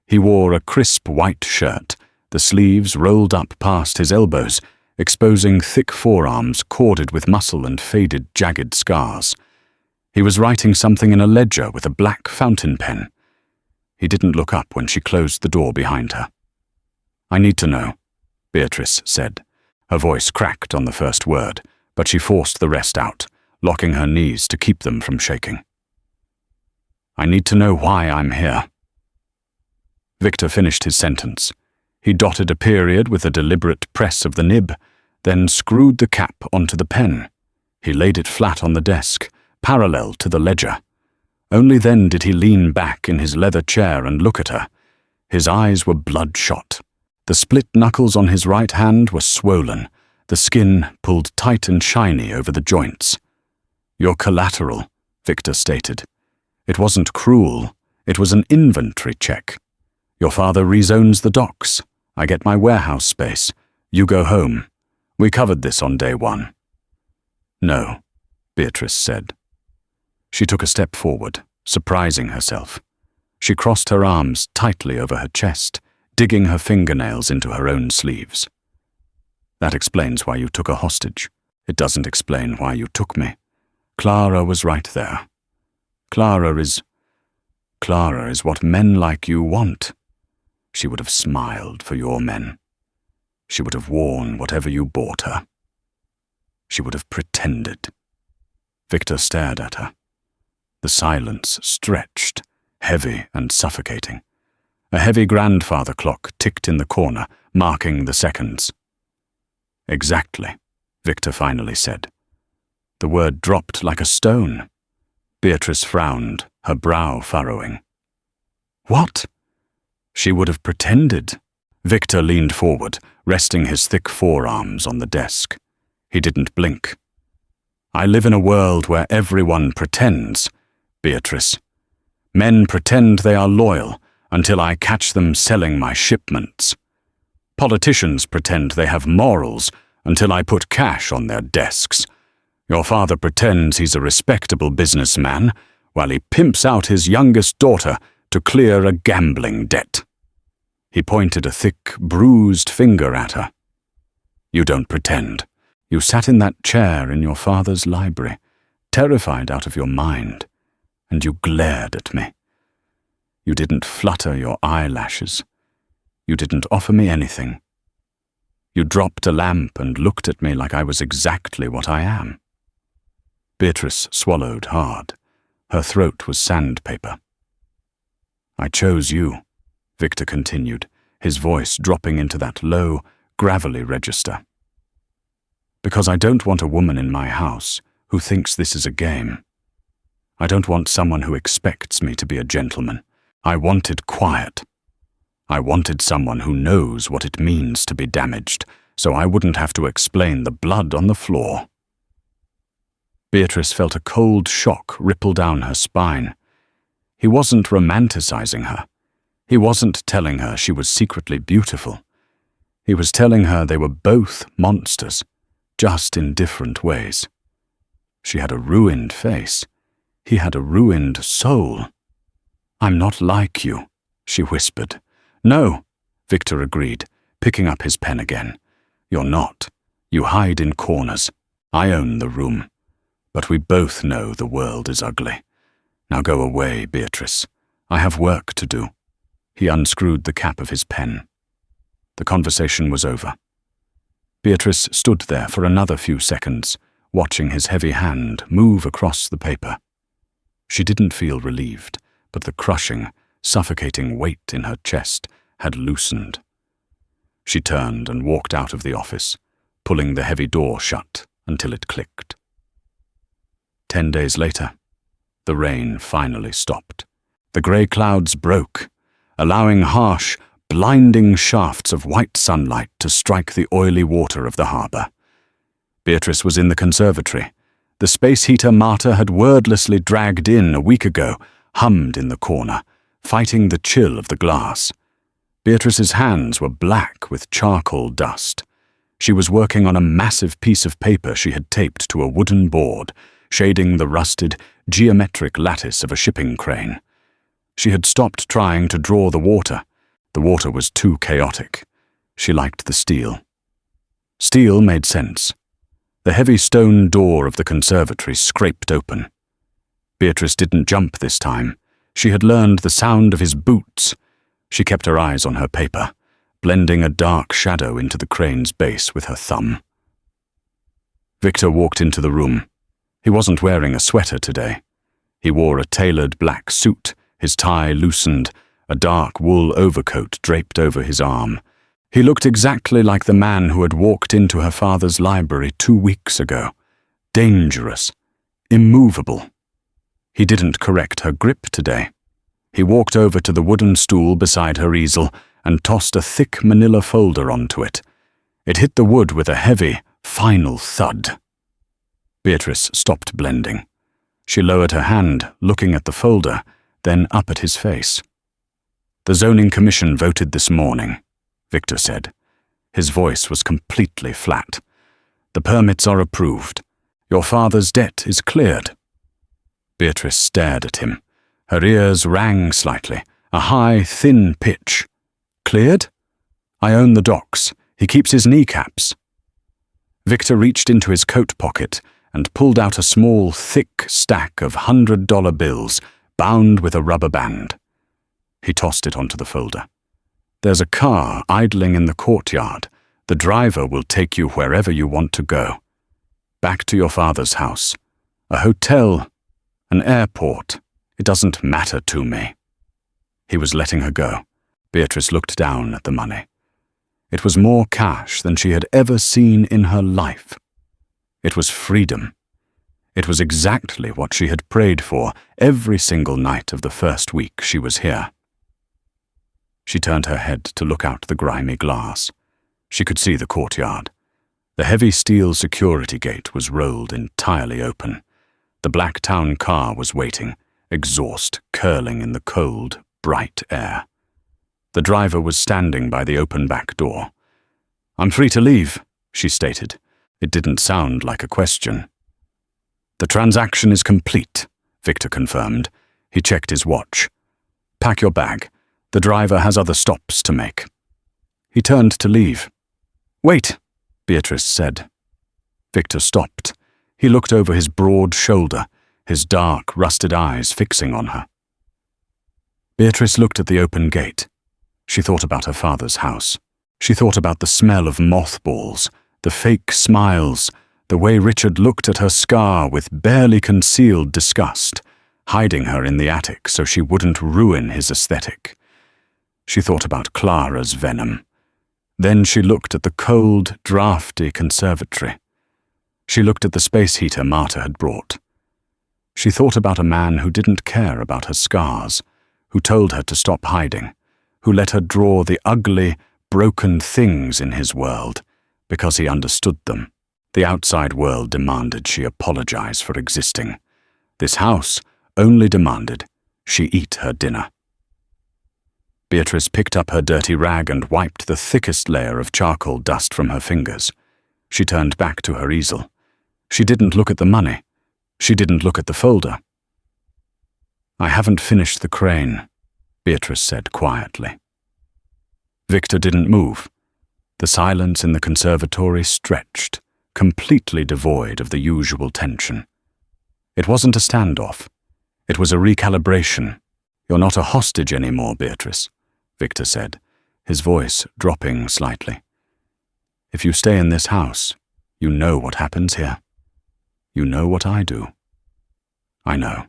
He wore a crisp white shirt, the sleeves rolled up past his elbows, exposing thick forearms corded with muscle and faded, jagged scars. He was writing something in a ledger with a black fountain pen. He didn't look up when she closed the door behind her. "I need to know," Beatrice said. Her voice cracked on the first word, but she forced the rest out, locking her knees to keep them from shaking. "I need to know why I'm here." Victor finished his sentence. He dotted a period with a deliberate press of the nib, then screwed the cap onto the pen. He laid it flat on the desk, parallel to the ledger. Only then did he lean back in his leather chair and look at her. His eyes were bloodshot. The split knuckles on his right hand were swollen, the skin pulled tight and shiny over the joints. "You're collateral," Victor stated. "It wasn't cruel, it was an inventory check. Your father rezones the docks. I get my warehouse space. You go home. We covered this on day 1. "No," Beatrice said. She took a step forward, surprising herself. She crossed her arms tightly over her chest, digging her fingernails into her own sleeves. "That explains why you took a hostage. It doesn't explain why you took me. Clara was right there. Clara is what men like you want. She would have smiled for your men. She would have worn whatever you bought her. She would have pretended." Victor stared at her. The silence stretched, heavy and suffocating. A heavy grandfather clock ticked in the corner, marking the seconds. "Exactly," Victor finally said. The word dropped like a stone. Beatrice frowned, her brow furrowing. "What?" "She would have pretended." Victor leaned forward, resting his thick forearms on the desk. He didn't blink. "I live in a world where everyone pretends, Beatrice. Men pretend they are loyal until I catch them selling my shipments. Politicians pretend they have morals until I put cash on their desks. Your father pretends he's a respectable businessman while he pimps out his youngest daughter to clear a gambling debt." He pointed a thick, bruised finger at her. "You don't pretend. You sat in that chair in your father's library, terrified out of your mind, and you glared at me. You didn't flutter your eyelashes. You didn't offer me anything. You dropped a lamp and looked at me like I was exactly what I am." Beatrice swallowed hard. Her throat was sandpaper. "I chose you," Victor continued, his voice dropping into that low, gravelly register. "Because I don't want a woman in my house who thinks this is a game. I don't want someone who expects me to be a gentleman. I wanted quiet. I wanted someone who knows what it means to be damaged, so I wouldn't have to explain the blood on the floor." Beatrice felt a cold shock ripple down her spine. He wasn't romanticizing her. He wasn't telling her she was secretly beautiful. He was telling her they were both monsters, just in different ways. She had a ruined face. He had a ruined soul. "I'm not like you," she whispered. "No," Victor agreed, picking up his pen again. "You're not. You hide in corners. I own the room. But we both know the world is ugly. Now go away, Beatrice. I have work to do." He unscrewed the cap of his pen. The conversation was over. Beatrice stood there for another few seconds, watching his heavy hand move across the paper. She didn't feel relieved, but the crushing, suffocating weight in her chest had loosened. She turned and walked out of the office, pulling the heavy door shut until it clicked. 10 days later, the rain finally stopped. The grey clouds broke, allowing harsh, blinding shafts of white sunlight to strike the oily water of the harbour. Beatrice was in the conservatory. The space heater Marta had wordlessly dragged in a week ago hummed in the corner, fighting the chill of the glass. Beatrice's hands were black with charcoal dust. She was working on a massive piece of paper she had taped to a wooden board, shading the rusted, geometric lattice of a shipping crane. She had stopped trying to draw the water. The water was too chaotic. She liked the steel. Steel made sense. The heavy stone door of the conservatory scraped open. Beatrice didn't jump this time. She had learned the sound of his boots. She kept her eyes on her paper, blending a dark shadow into the crane's base with her thumb. Victor walked into the room. He wasn't wearing a sweater today. He wore a tailored black suit, his tie loosened, a dark wool overcoat draped over his arm. He looked exactly like the man who had walked into her father's library 2 weeks ago. Dangerous, immovable. He didn't correct her grip today. He walked over to the wooden stool beside her easel and tossed a thick manila folder onto it. It hit the wood with a heavy, final thud. Beatrice stopped blending. She lowered her hand, looking at the folder, then up at his face. "The zoning commission voted this morning," Victor said. His voice was completely flat. "The permits are approved. Your father's debt is cleared." Beatrice stared at him. Her ears rang slightly, a high, thin pitch. "Cleared? I own the docks. He keeps his kneecaps." Victor reached into his coat pocket and pulled out a small, thick stack of $100 bills bound with a rubber band. He tossed it onto the folder. "There's a car idling in the courtyard. The driver will take you wherever you want to go. Back to your father's house. A hotel, an airport. It doesn't matter to me." He was letting her go. Beatrice looked down at the money. It was more cash than she had ever seen in her life. It was freedom. It was exactly what she had prayed for every single night of the first week she was here. She turned her head to look out the grimy glass. She could see the courtyard. The heavy steel security gate was rolled entirely open. The black town car was waiting, exhaust curling in the cold, bright air. The driver was standing by the open back door. "I'm free to leave," she stated. It didn't sound like a question. "The transaction is complete," Victor confirmed. He checked his watch. "Pack your bag. The driver has other stops to make." He turned to leave. "Wait," Beatrice said. Victor stopped. He looked over his broad shoulder, his dark, rusted eyes fixing on her. Beatrice looked at the open gate. She thought about her father's house. She thought about the smell of mothballs, the fake smiles, the way Richard looked at her scar with barely concealed disgust, hiding her in the attic so she wouldn't ruin his aesthetic. She thought about Clara's venom. Then she looked at the cold, drafty conservatory. She looked at the space heater Marta had brought. She thought about a man who didn't care about her scars, who told her to stop hiding, who let her draw the ugly, broken things in his world because he understood them. The outside world demanded she apologize for existing. This house only demanded she eat her dinner. Beatrice picked up her dirty rag and wiped the thickest layer of charcoal dust from her fingers. She turned back to her easel. She didn't look at the money. She didn't look at the folder. "I haven't finished the crane," Beatrice said quietly. Victor didn't move. The silence in the conservatory stretched, completely devoid of the usual tension. It wasn't a standoff. It was a recalibration. "You're not a hostage anymore, Beatrice," Victor said, his voice dropping slightly. "If you stay in this house, you know what happens here. You know what I do." "I know,"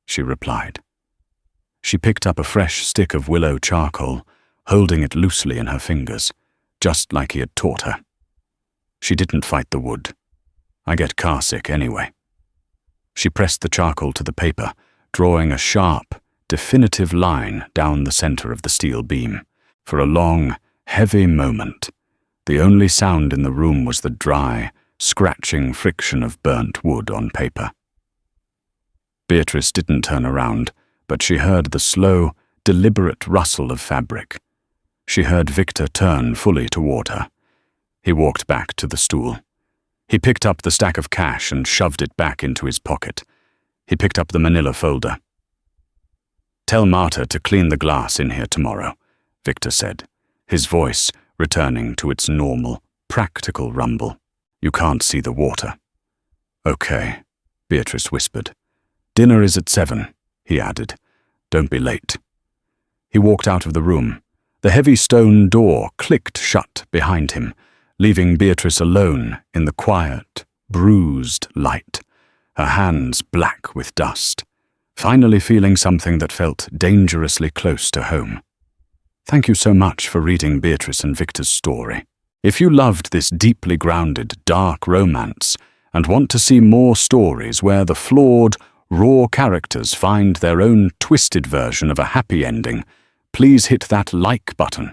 she replied. She She picked up a fresh stick of willow charcoal, holding it loosely in her fingers, just like he had taught her. She didn't fight the wood. I get car-sick anyway. She pressed the charcoal to the paper, drawing a sharp, definitive line down the center of the steel beam. For a long, heavy moment, the only sound in the room was the dry, scratching friction of burnt wood on paper. Beatrice didn't turn around, but she heard the slow, deliberate rustle of fabric. She heard Victor turn fully toward her. He walked back to the stool. He picked up the stack of cash and shoved it back into his pocket. He picked up the manila folder. "Tell Marta to clean the glass in here tomorrow," Victor said, his voice returning to its normal, practical rumble. "You can't see the water." "Okay," Beatrice whispered. "Dinner is at 7, he added. "Don't be late." He walked out of the room. The heavy stone door clicked shut behind him, leaving Beatrice alone in the quiet, bruised light, her hands black with dust, finally feeling something that felt dangerously close to home. Thank you so much for reading Beatrice and Victor's story. If you loved this deeply grounded, dark romance and want to see more stories where the flawed, raw characters find their own twisted version of a happy ending, please hit that like button.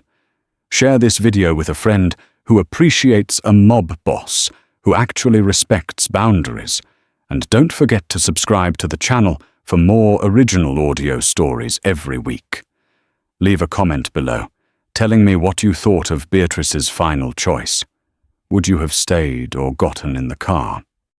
Share this video with a friend who appreciates a mob boss, who actually respects boundaries. And don't forget to subscribe to the channel for more original audio stories every week. Leave a comment below, telling me what you thought of Beatrice's final choice. Would you have stayed or gotten in the car?